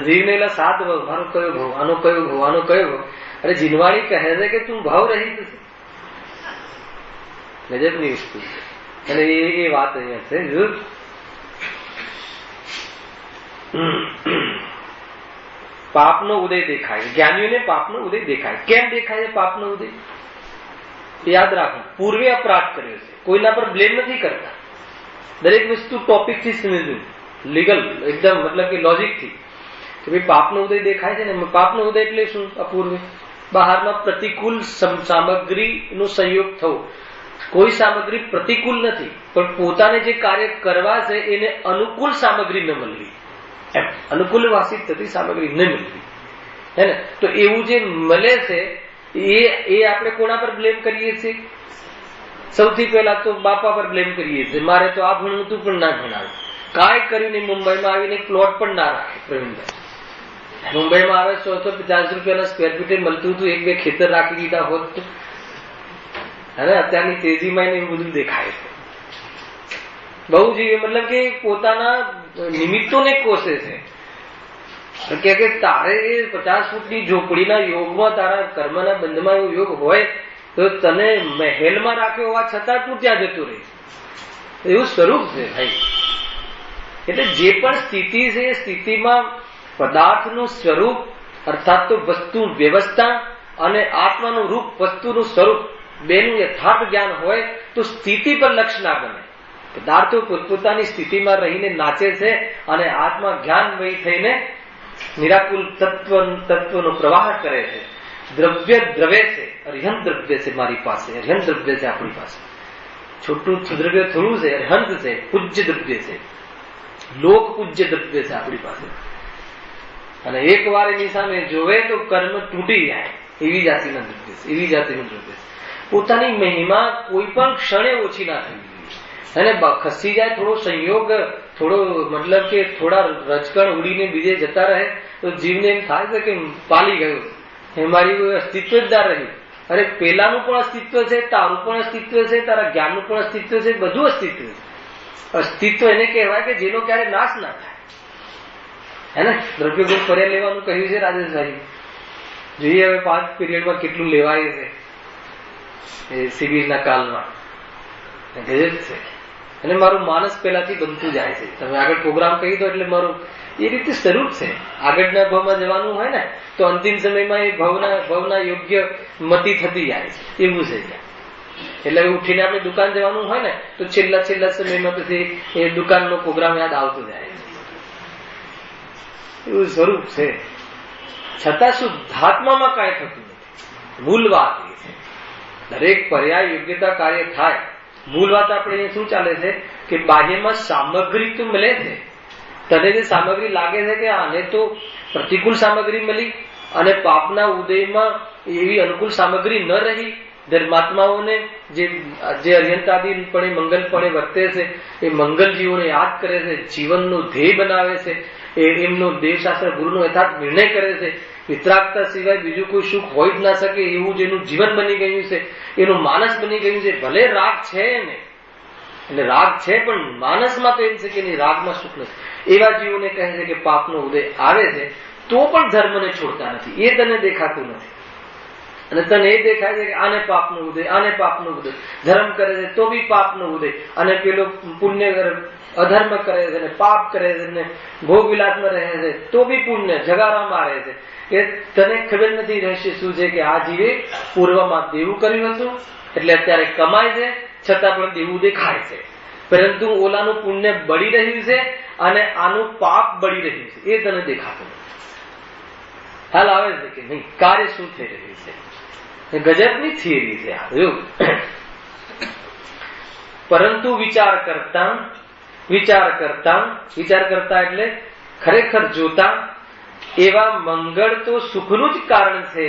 જીવને 7 ભવ, મારો કયો ભવ, આનો કયો ભવ, આનો કયો ભવ. અરે જીનવાણી કહે છે કે તું ભાવ રહિત છે. ગજબની વસ્તુ છે. અને એ વાત અહીંયા છે. પાપનો ઉદય દેખાય, જ્ઞાનીઓને પાપનો ઉદય દેખાય. કેમ દેખાય છે પાપનો ઉદય? યાદ રાખો, પૂર્વે અપરાધ કર્યો છે, કોઈના પર બ્લેમ નથી કરતા. દરેક વસ્તુ ટોપિક થી સમજવું, લીગલ એકદમ, મતલબ કે લોજિક થી કે ભાઈ પાપનો ઉદય દેખાય છે ને. પાપનો ઉદય એટલે શું? અપૂર્વે બહારમાં પ્રતિકૂળ સામગ્રીનો સંયોગ થવો. કોઈ સામગ્રી પ્રતિકૂળ નથી, પણ પોતાને જે કાર્ય કરવા છે એને અનુકૂળ સામગ્રી ન મળવી, અનુકૂળ વાસિત થતી સામગ્રી ન મળવી, હે ને. તો એવું જે મળે છે એ આપણે કોના પર બ્લેમ કરીએ છીએ? સૌથી પહેલા તો બાપા પર બ્લેમ કરીએ છીએ. મારે તો આ ભણવું તું પણ ના ભણાવ્યું, કાંઈ કર્યું નહીં. મુંબઈમાં આવીને પ્લોટ પણ ના રાખે પ્રવીણભાઈ. મુંબઈમાં આવે 150 રૂપિયાના સ્ક્વેર ફીટે મળતું હતું, 1-2 ખેતર રાખી દીધા હોત તો. હવે અત્યારની તેજીમાં એને બધું દેખાય છે. બહુ જીવે, મતલબ કે પોતાના નિમિત્તોને કોસે છે કે તારે એ 50 ફૂટની ઝોપડીના યોગમાં, તારા કર્મના બંધમાં એવો યોગ હોય તો તને મહેલમાં રાખ્યો હોવા છતાં તું ત્યાં જતું રહીશ. એવું સ્વરૂપ છે ભાઈ. એટલે જે પણ સ્થિતિ છે એ સ્થિતિમાં પદાર્થનું સ્વરૂપ અર્થાત તો વસ્તુ વ્યવસ્થા અને આત્માનું રૂપ, વસ્તુનું સ્વરૂપ બેનું યથાર્થ જ્ઞાન હોય તો સ્થિતિ પર લક્ષ ના બને. પદાર્થો પોતપોતાની સ્થિતિમાં રહીને નાચે છે અને આત્મા જ્ઞાનમય થઈને નિરાકુલ તત્વનો પ્રવાહ કરે છે. દ્રવ્ય દ્રવ્ય છે, અર્હંત દ્રવ્ય છે મારી પાસે, અર્હંત દ્રવ્ય છે આપણી પાસે. છોટું દ્રવ્ય થોડું છે, અર્હંત છે, પૂજ્ય દ્રવ્ય છે, લોક પૂજ્ય દ્રવ્ય છે આપણી પાસે. અને એક વાર એની સામે જોવે તો કર્મ તૂટી જાય એવી જાતિના દ્રવ્ય છે, એવી જાતિનું દ્રવ્ય છે. પોતાની મહિમા કોઈ પણ ક્ષણે ઓછી ના થઈ અને ખસી જાય થોડો સંયોગ, થોડો મતલબ કે થોડા રજકણ ઉડીને બીજે જતા રહે તો જીવને એમ થાય છે કે પાલી ગયું, એ મારી અસ્તિત્વ જ ના રહ્યું. અરે પેલાનું પણ અસ્તિત્વ છે, તારું પણ અસ્તિત્વ છે, તારા જ્ઞાનનું પણ અસ્તિત્વ છે, બધું અસ્તિત્વ છે. અસ્તિત્વ એને કહેવાય કે જેનો ક્યારે નાશ ના થાય, હે ને. દ્રવ્ય ગુણ ફર્યા લેવાનું કહ્યું છે રાજેશભાઈ. જોઈએ હવે 5 પીરિયડમાં કેટલું લેવાય છે એ શિબિરના કાલમાં. ગજબ છે. અને મારું માનસ પહેલાથી બનતું જાય છે. તમે આગળ પ્રોગ્રામ કહી દો એટલે મારું એ રીતે સ્વરૂપ છે. આગળના ભાવમાં જવાનું હોય ને તો અંતિમ સમયમાં એ ભાવના યોગ્ય મતિ થતી જાય છે, એવું છે. એટલે ઉઠીને આપણે દુકાન જવાનું હોય ને તો છેલ્લા સમયમાં પછી એ દુકાનનો પ્રોગ્રામ યાદ આવતો જાય છે. એવું સ્વરૂપ છે. છતાં શુદ્ધાત્મામાં કાંઈ થતું નથી. મૂળ વાત એ છે. દરેક પર્યાય યોગ્યતા કાર્ય થાય. મૂળ વાત આપણે શું ચાલે છે કે બાહ્યમાં સામગ્રી તો મળે છે, તને જે સામગ્રી લાગે છે કે આને તો પ્રતિકૂળ સામગ્રી મળી અને પાપના ઉદયમાં એવી અનુકૂળ સામગ્રી ન રહી, ધર્માત્માઓને જે અર્યંતાદીપણે મંગલપણે વર્તે છે એ મંગલ જીવોને યાદ કરે છે, જીવનનો ધ્યેય બનાવે છે, એમનો દેવશાસ્ત્ર ગુરુનો યથાર્થ નિર્ણય કરે છે. વિતરાગતા સિવાય બીજું કોઈ સુખ હોય જ ના શકે એવું જેનું જીવન બની ગયું છે, એનું માનસ બની ગયું છે. ભલે રાગ છે એને, એટલે રાગ છે પણ માનસમાં તો એમ છે કે રાગમાં સુખ નથી. એવા જીવોને કહે છે કે પાપનો ઉદય આવે છે તો પણ ધર્મને છોડતા નથી. એ તને દેખાતું નથી અને તને એ દેખાય છે કે આને પાપનો ઉદય, આને પાપનો ઉદય. ધર્મ કરે છે તો બી પાપનો ઉદય, અને પેલો પુણ્ય અધર્મ કરે છે ને પાપ કરે છે ને ભોગ વિલાસમાં રહે છે તો બી પુણ્ય જગારામાં રહે છે. એ તને ખબર નથી રહેશે શું છે કે આ જીવે પૂર્વમાં દેવું કર્યું હતું એટલે અત્યારે કમાય છે, છતાં પણ દેવું દેખાય છે, પરંતુ ઓલાનું પુણ્ય બળી રહ્યું છે અને આનું પાપ બળી રહ્યું છે એ તને દેખાતું નથી. હાલ આવે છે કે નહીં, કાર્ય શું થઈ રહ્યું છે, ગજબની થિયરી છે આ. પરંતુ વિચાર કરતા એટલે ખરેખર જોતા એવા મંગળ તો સુખનું જ કારણ છે.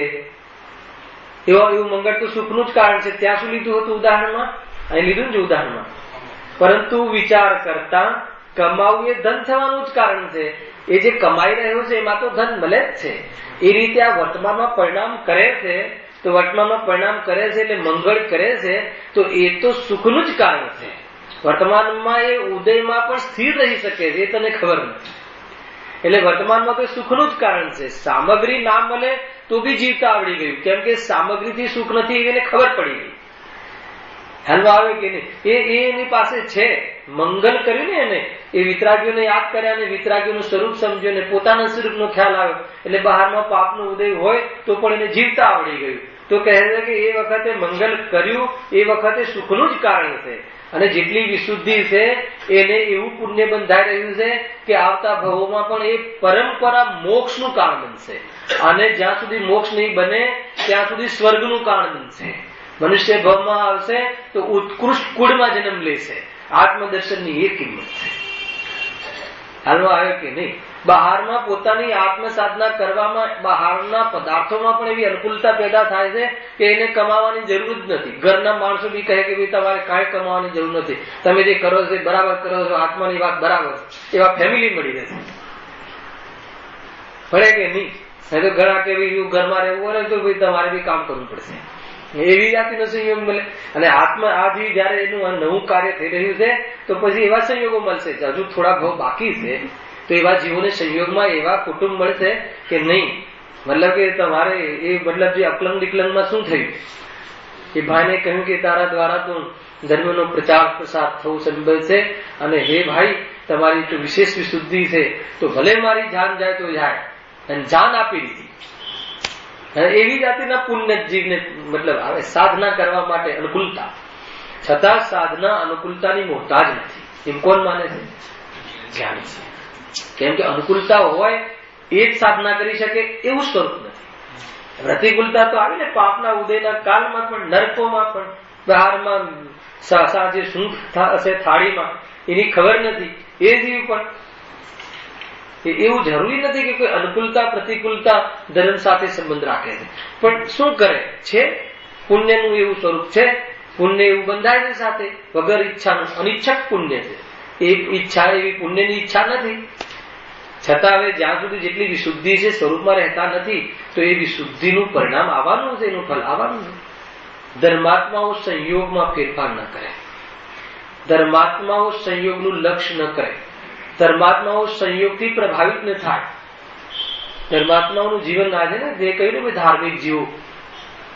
એવું મંગળ તો સુખનું જ કારણ છે. ત્યાં શું લીધું હતું ઉદાહરણમાં? અહીં લીધું ને ઉદાહરણમાં. પરંતુ વિચાર કરતા કમાવું એ ધન થવાનું જ કારણ છે. એ જે કમાઈ રહ્યો છે એમાં તો ધન મળે જ છે. એ રીતે આ વર્તમાનમાં પરિણામ કરે છે, તો વર્તમાનમાં પરિણામ કરે છે એટલે મંગળ કરે છે, તો એ તો સુખનું જ કારણ છે. વર્તમાનમાં એ ઉદયમાં પણ સ્થિર રહી શકે છે, એ તને ખબર નથી. એટલે વર્તમાનમાં તો સુખનું જ કારણ છે. સામગ્રી ના મળે તો બી જીવતા આવડી ગયું, કેમ કે સામગ્રીથી સુખ નથી એને ખબર પડી ગઈ. હાલવા આવે કે નહીં, એની પાસે છે. મંગલ કર્યું ને એને, એ વિતરાગીઓને યાદ કર્યા અને વિતરાગીઓનું સ્વરૂપ સમજ્યું અને પોતાના સ્વરૂપનો ખ્યાલ આવ્યો એટલે બહારમાં પાપનો ઉદય હોય તો પણ એને જીવતા આવડી ગયું. તો કહે છે કે એ વખતે મંગલ કર્યું એ વખતે સુખનું જ કારણ છે. અને જેટલી વિશુદ્ધિ છે એને એવું પુણ્ય બંધાઈ રહ્યું છે કે આવતા ભવોમાં પણ એ પરંપરા મોક્ષનું કારણ બનશે. અને જ્યાં સુધી મોક્ષ નહીં બને ત્યાં સુધી સ્વર્ગનું કારણ બનશે. મનુષ્ય ભવમાં આવશે તો ઉત્કૃષ્ટ કુળમાં જન્મ લેશે. આત્મદર્શનની એ કિંમત છે. હાલમાં આવે કે નહીં, બહારમાં પોતાની આત્મ સાધના કરવામાં બહારના પદાર્થોમાં પણ એવી અનુકૂળતા પેદા થાય છે કે એને કમાવાની જરૂર જ નથી. ઘરના માણસો બી કહે કે ભાઈ તમારે કાંઈ કમાવાની જરૂર નથી, તમે જે કરો છો બરાબર કરો છો, આત્માની વાત બરાબર, એવા ફેમિલી મળી રહેશે. પડે કે નહીં? તો ઘણા કે ઘરમાં રહેવું હોય તો ભાઈ તમારે બી કામ કરવું પડશે, એવી જાતિનો સંયોગ મળે. અને આત્મા આજી જયારે એનું નવું કાર્ય થઈ રહ્યું છે તો પછી એવા સંયોગો મળશે. હજુ થોડા ભાવ બાકી છે તો એવા જીવોને સંયોગમાં એવા કુટુંબ મળશે કે નહીં. મતલબ કે તમારે એ મતલબ જે અકલંગ વિકલંગમાં શું થયું, એ ભાઈને કહ્યું કે તારા દ્વારા તો ધર્મનો પ્રચાર પ્રસાર થવું સંભવ છે અને હે ભાઈ તમારી તો વિશેષ વિશુદ્ધિ છે તો ભલે મારી જાન જાય તો જાય, અને જાન આપી દીધી. એવી જાતિના પુણ્ય જીવને મતલબ આવે સાધના કરવા માટે અનુકૂળતા, છતાં સાધના અનુકૂળતાની મોહતાજ નથી. એમ કોણ માને છે? ધ્યાન છે. કેમ કે અનુકૂળતા હોય એ જ સાધના કરી શકે એવું સ્વરૂપ નથી. પ્રતિકૂળતા તો આવી ને પાપના ઉદયના કાળમાં પણ, નરકોમાં પણ, બહારમાં સાંજે શું હશે થાળીમાં એની ખબર નથી. એ જીવ પણ એવું જરૂરી નથી કે કોઈ અનુકૂળતા પ્રતિકૂળતા ધર્મ સાથે સંબંધ રાખે છે, પણ શું કરે છે? પુણ્યનું એવું સ્વરૂપ છે, પુણ્ય એવું બંધાય છે સાથે વગર ઈચ્છાનું અનિચ્છક પુણ્ય છે. એ ઈચ્છા એવી પુણ્યની ઈચ્છા નથી, છતાં હવે જ્યાં સુધી જેટલી વિશુદ્ધિ છે સ્વરૂપમાં રહેતા નથી તો એ વિશુદ્ધિનું પરિણામ આવવાનું છે, એનું ફળ આવવાનું છે. ધર્માત્માઓ સંયોગમાં ફેરફાર ન કરે, ધર્માત્માઓ સંયોગનું લક્ષ્ય ન કરે, ધર્માત્માઓ સંયોગથી પ્રભાવિત ન થાય. ધર્માત્માઓનું જીવન આજે ને જે કહ્યું ને ધાર્મિક જીવો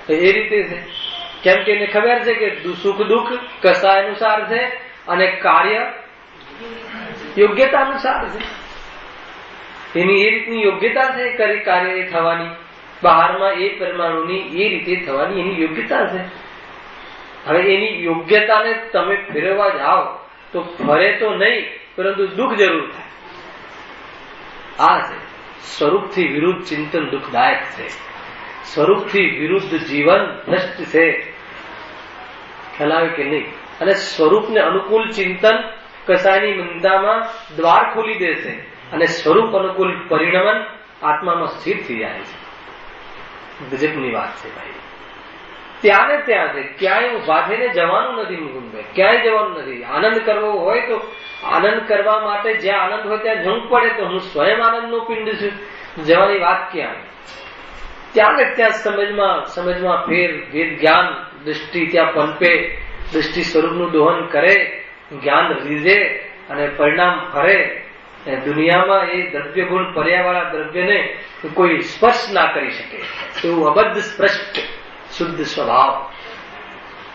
એ રીતે છે. કેમ કે એને ખબર છે કે સુખ દુઃખ કશા અનુસાર છે અને કાર્ય યોગ્યતા અનુસાર છે. એની એ રીતની યોગ્યતા છે કરી કાર્ય એ થવાની, બહારમાં એ પરમાણુની એ રીતે થવાની એની યોગ્યતા છે. હવે એની યોગ્યતાને તમે ફેરવવા જાઓ તો ફરે તો નહીં પરંતુ દુઃખ જરૂર થાય. આ છે સ્વરૂપથી વિરુદ્ધ ચિંતન દુઃખદાયક છે. સ્વરૂપથી વિરુદ્ધ જીવન ભ્રષ્ટ છે. ખ્યાલ આવે કે નહીં? અને સ્વરૂપને અનુકૂળ ચિંતન કસાયની મંદામાં દ્વાર ખોલી દેશે. અને સ્વરૂપ અનુકૂળ પરિણમન આત્મામાં સ્થિર થઈ જાય છે. ગજબની વાત છે ભાઈ. ત્યાં ને ત્યાં છે, ક્યાંય ઉભા થઈને જવાનું નથી મુકુંદભાઈ, ક્યાંય જવાનું નથી. આનંદ કરવો હોય તો આનંદ કરવા માટે જ્યાં આનંદ હોય ત્યાં જવું પડે. તો હું સ્વયં આનંદનો પિંડ છું, જવાની વાત ક્યાં? ત્યાં ને ત્યાં સમજમાં ફેર, વેદ જ્ઞાન દૃષ્ટિ ત્યાં પંપે, દૃષ્ટિ સ્વરૂપનું દોહન કરે, જ્ઞાન રીઝે અને પરિણામ ફરે. દુનિયામાં એ દ્રવ્ય ગુણ પર્યાવાળા દ્રવ્યને કોઈ સ્પર્શ ના કરી શકે એવું અબદ્ધ સ્પષ્ટ શુદ્ધ સ્વભાવ.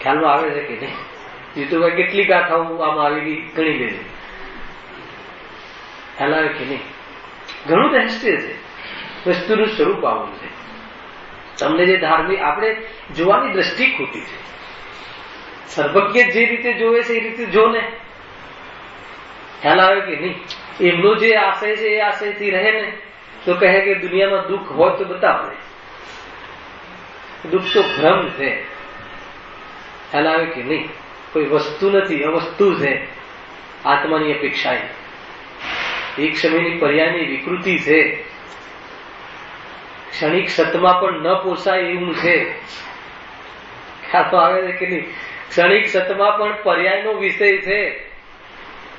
ખ્યાલમાં આવે છે કે નહીં? જીતુભાઈ કેટલી ગાથાઓ આમાં આવી ગઈ ગણી લેજો. ખ્યાલ આવે કે નહીં? ઘણું રહસ્ય છે. વસ્તુનું સ્વરૂપ આવું છે. તમને જે ધાર્મિક આપણે જોવાની દ્રષ્ટિ ખોટી છે. સર્વજ્ઞ જે રીતે જોવે છે એ રીતે જો ને. ખ્યાલ આવે કે નહીં? એમનો જે આશય છે એ આશયથી રહે ને તો કહે કે દુનિયામાં દુઃખ હોય તો બતાવે. દુઃખ તો ભ્રમ છે. ખ્યાલ આવે કે નહીં? કોઈ વસ્તુ નથી, અવસ્તુ છે. આત્માની અપેક્ષાએ એક સમયની પર્યાયની વિકૃતિ છે. ક્ષણિક સતમાં પણ ન પોસાય એવું છે. ખ્યાલ આવે છે કે નહીં? ક્ષણિક સતમાં પણ પર્યાયનો વિષય છે.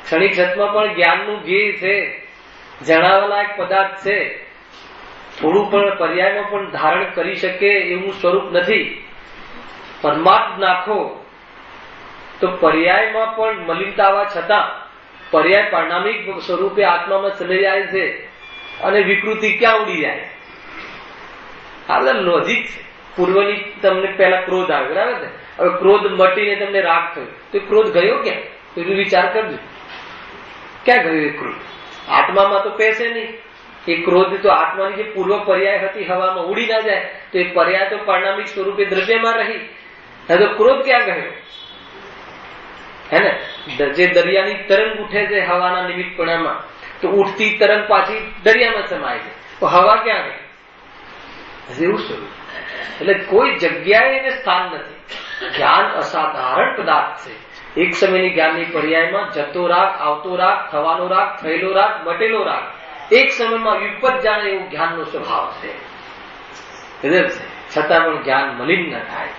ક્ષણિક સતમાં પણ જ્ઞાનનું ધ્યેય છે, જણાવવાના એક પદાર્થ છે. થોડું પણ પર્યાયમાં પણ ધારણ કરી શકે એવું સ્વરૂપ નથી. પરમાર્થ નાખો તો પર્યાયમાં પણ મલિનતા આવવા છતાં પર્યાય પરિણામિક સ્વરૂપે આત્મામાં ચલી જાય છે અને વિકૃતિ ક્યાં ઉડી જાય? આ લોજિક છે. પૂર્વની તમને પહેલા ક્રોધ આવ્યો, બરાબર ને? હવે ક્રોધ મટીને તમને રાગ થયો તો ક્રોધ ગયો ક્યાં? એનો વિચાર કરજો. ક્યાં ગયો એ ક્રોધ? આત્મામાં તો પેસે નહીં. એ ક્રોધ તો આત્માની જે પૂર્વ પર્યાય હતી હવામાં ઉડી ના જાય તો એ પર્યાય તો પરિણામિક સ્વરૂપે દ્રવ્યમાં રહી. હવે તો ક્રોધ ક્યાં ગયો? હે ને? જે દરિયાની તરંગ ઉઠે છે હવાના નિમિત્તપણામાં, તો ઉઠતી તરંગ પાછી દરિયામાં સમાય છે. તો હવા ક્યાં ગઈ? એવું સ્વરૂપ. એટલે કોઈ જગ્યાએ એને સ્થાન નથી. જ્ઞાન અસાધારણ પદાર્થ છે. એક સમયની જ્ઞાનની પર્યાયમાં જતો રાગ, આવતો રાગ, થવાનો રાગ, થયેલો રાગ, મટેલો રાગ એક સમયમાં વિપત જાણે એવું જ્ઞાનનો સ્વભાવ છે. છતાં પણ જ્ઞાન મલિન ન થાય.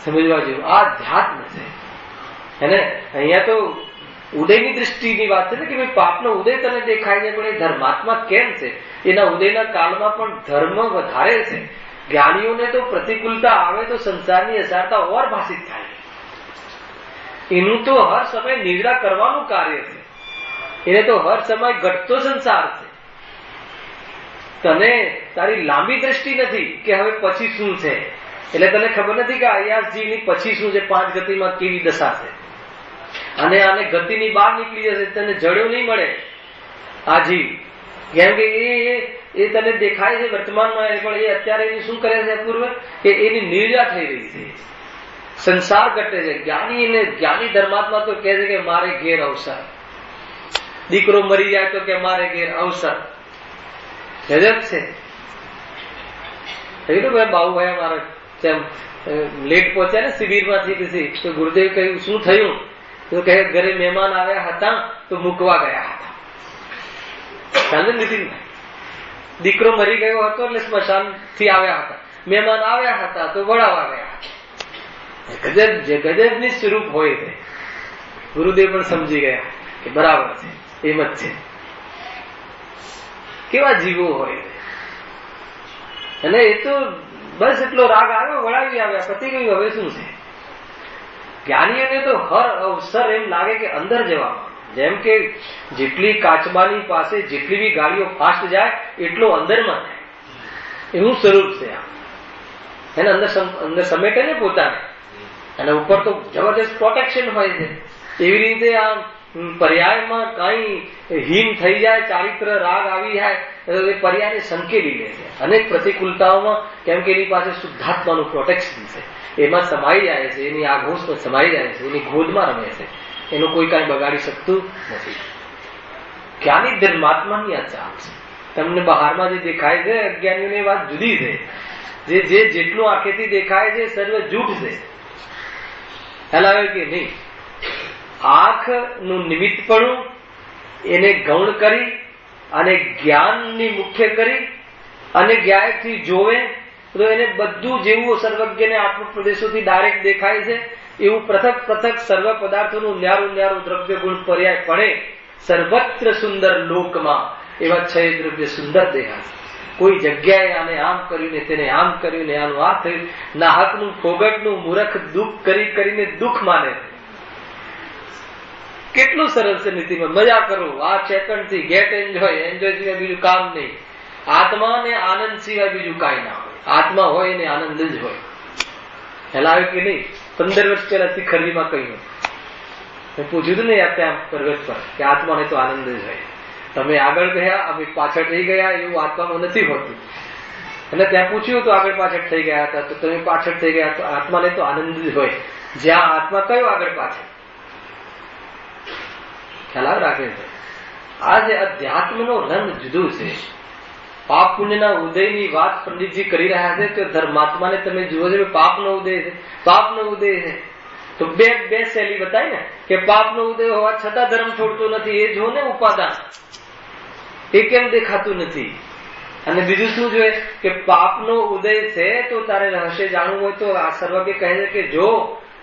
સમજવા જેવું આ ધ્યાત્મ છે. એને અહીંયા તો ઉદયની દ્રષ્ટિની વાત છે ને કે ભાઈ પાપનો ઉદય તને દેખાય છે, પણ એ ધર્માત્મા કેમ છે? એના ઉદયના કાળમાં પણ ધર્મ વધારે છે. જ્ઞાનીઓને તો પ્રતિકૂળતા આવે તો સંસારની અસારતા ઓર ભાષિત થાય. એનું તો હર સમય નિદ્રા કરવાનું કાર્ય છે. એને તો હર સમય ઘટતો સંસાર છે. તને તારી લાંબી દ્રષ્ટિ નથી કે હવે પછી શું છે. એટલે તને ખબર નથી કે અયાસજીની પછી શું છે, 5 ગતિમાં કેવી દશા છે, અને આને ગતિની બહાર નીકળી જશે. તને જડ્યો નહીં મળે આ જીવ. કેમ કે એ તને દેખાય છે વર્તમાનમાં, પણ એ અત્યારે એની શું કરે છે પૂર્વ કે એની નિર્જા થઈ રહી છે. સંસાર ઘટે છે. જ્ઞાની ધર્માત્મા તો કહે છે કે મારે ઘેર અવસર. દીકરો મરી જાય તો કે મારે ઘેર અવસર. ગજબ છે. ભાઈ બાબુભાઈ અમારા લેટ પહોંચ્યા ને શિબિરમાંથી પછી તો ગુરુદેવ કહ્યું શું થયું? તો કહે ઘરે મહેમાન આવ્યા હતા તો મૂકવા ગયા હતા. ચાલે નીતિનભાઈ, દીકરો મરી ગયો હતો એટલે સ્મશાન થી આવ્યા હતા, મહેમાન આવ્યા હતા તો વળાવવા ગયા હતા. ગજબની સ્વરૂપ હોય છે. ગુરુદેવ પણ સમજી ગયા કે બરાબર છે, એમ જ છે. કેવા જીવો હોય છે. અને એ તો બસ એટલો રાગ આવ્યો, વળાવી આવ્યા, પતી ગયું. હવે શું છે? જ્ઞાનીઓને તો હર અવસર એમ લાગે કે અંદર જવામાં. જેમ કે જેટલી કાચબાની પાસે જેટલી બી ગાડીઓ ફાસ્ટ જાય એટલો અંદરમાં જાય, એવું સ્વરૂપ છે. એને અંદર સમેટે ને પોતાને, અને ઉપર તો જબરદસ્ત પ્રોટેક્શન હોય છે. એવી રીતે આ પર્યાયમાં કઈ હીન થઈ જાય, ચારિત્ર રાગ આવી જાય એ પર્યાયને સંકેલી લે છે અનેક પ્રતિકૂળતાઓમાં. કેમ કે એની પાસે શુદ્ધાત્માનું પ્રોટેક્શન છે, એમાં સમાઈ જાય છે, એની આઘોષમાં સમાઈ જાય છે, એની ગોદમાં રમે છે. એનું કોઈ કાંઈ બગાડી શકતું નથી. જ્ઞાની ધર્માત્માની આ ચાલ છે. તમને બહારમાં જે દેખાય છે અજ્ઞાનીઓની વાત જુદી છે. જે જેટલું આંખેથી દેખાય છે સર્વ જૂઠ છે. ખ્યાલ આવે કે નહીં? આંખ નું નિમિત્તપણું એને ગૌણ કરી અને જ્ઞાનની મુખ્ય કરી અને જ્ઞાનથી જોવે તો એને બધું જેવું સર્વજ્ઞને આત્મ પ્રદેશોથી ડાયરેક્ટ દેખાય છે એવું પૃથક પૃથક સર્વ પદાર્થોનું ન્યારું ન્યારું દ્રવ્ય ગુણ પર્યાય પડે સર્વત્ર સુંદર લોકમાં એવા 6 દ્રવ્ય સુંદર દેખાય. કોઈ જગ્યાએ આને આમ કર્યું ને તેને આમ કર્યું ને આનું આ થયું, નાહકનું ફોગટનું મૂર્ખ દુઃખ કરી કરીને દુઃખ માને. કેટલું સરસ છે નીતિમાં. મજા કરો આ સેકન્ડ થી ગેટ એન્જોય, એન્જોય સિવાય બીજું કામ નહીં. આત્મા ને આનંદ સિવાય બીજું કાંઈ ના હોય. આત્મા હોય ને આનંદ જ હોય. હેલાવે કે નહીં? 15 વર્ષ પહેલા શિખરજીમાં કહ્યું, મેં પૂછ્યું હતું ને ત્યાં પર્વત પર કે આત્માને તો આનંદ જ હોય. તમે આગળ ગયા, અમે પાછળ થઈ ગયા એવું આત્મામાં નથી હોતું. અને ત્યાં પૂછ્યું તો આગળ પાછળ થઈ ગયા હતા તો તમે પાછળ થઈ ગયા, તો આત્માને તો આનંદ જ હોય. જ્યાં આત્મા કયો આગળ પાછળ ખ્યાલ રાખે છે. આ જે અધ્યાત્મનો રંગ જુદું છે. પાપ પુણ્યના ઉદયની વાત પંડિતજી કરી રહ્યા છે તો ધર્માત્માને તમે જુઓ છો પાપનો ઉદય છે, પાપનો ઉદય છે. તો બે શૈલી બતાવી ને કે પાપનો ઉદય હોવા છતાં ધર્મ છોડતો નથી. એ જો ને ઉપાદાન એ કેમ દેખાતું નથી. અને બીજું શું જોઈએ કે પાપનો ઉદય છે તો તારે રહસ્ય જાણવું હોય તો આ સર્વજ્ઞ કહે છે કે જો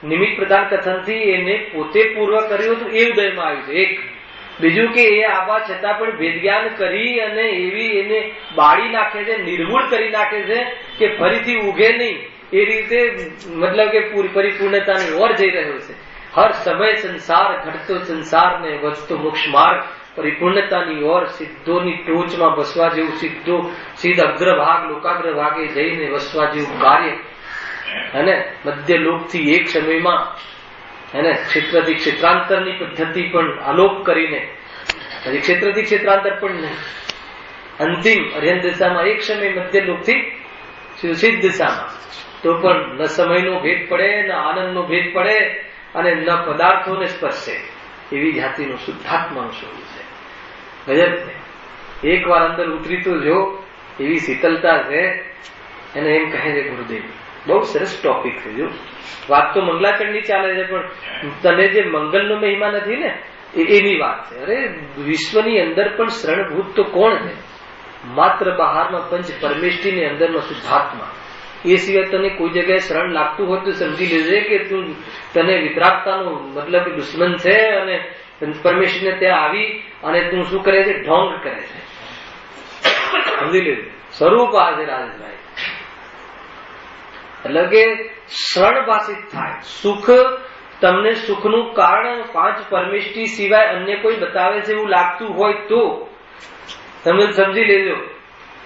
નિમિત્ત પ્રધાન કથનથી એને પોતે પૂર્વ કર્યું હતું એ ઉદયમાં આવ્યું છે. એક બીજું કે એ આવા છતાં પણ ભેદજ્ઞાન કરી અને એવી એને બાળી નાખે છે, નિર્મૂળ કરી નાખે છે કે ફરીથી ઉગે નહીં. એ રીતે મતલબ કે પરિપૂર્ણતાની ઓર જઈ રહ્યો છે. હર સમય સંસાર ઘટતો સંસાર ને વધતો મોક્ષ માર્ગ પરિપૂર્ણતાની ઓર સિદ્ધોની ટોચમાં બસવા જેવું સિદ્ધ અગ્રભાગ લોકાગ્ર ભાગે જઈને વસવા જેવું કાર્ય અને મધ્ય લોકથી એક સમયમાં એને ક્ષેત્રથી ક્ષેત્રાંતરની પદ્ધતિ પણ આલોપ કરીને હજી ક્ષેત્રથી ક્ષેત્રાંતર પણ નહીં, અંતિમ અર્યંત દિશામાં એક સમય મધ્ય લોકથી સિદ્ધ દિશામાં તો પણ ન સમયનો ભેદ પડે, ન આનંદનો ભેદ પડે અને ન પદાર્થોને સ્પર્શે એવી જાતિનું શુદ્ધાત્માનું સ્વરૂપ છે. ગજબ છે. એક વાર અંદર ઉતરી તો જો એવી શીતલતા છે. એને એમ કહે છે ગુરુદેવ, બહુ સરસ ટોપિક છે. જો વાત તો મંગલાચરણની ચાલે છે પણ તને જે મંગલનો મહિમા નથી ને એની વાત છે. અરે વિશ્વની અંદર પણ શરણભૂત તો કોણ છે? માત્ર બહારમાં પંચ પરમેષ્ઠીની અંદરનો શુદ્ધાત્મા. એ સિવાય તને કોઈ જગ્યાએ શરણ લાગતું હોય તો સમજી લેજે કે તું તને વિતરાગતાનો મતલબ દુશ્મન છે અને પરમેશ્વરને ત્યાં આવી અને તું શું કરે છે? ઢોંગ કરે છે. સમજી લેજે. સ્વરૂપ આ છે રાજભાઈ. એટલે કે શરણભાષિત થાય. સુખ તમને સુખનું કારણ 5 પરમેષ્ઠી સિવાય અન્ય કોઈ બતાવે છે એવું લાગતું હોય તો તમે સમજી લેજો.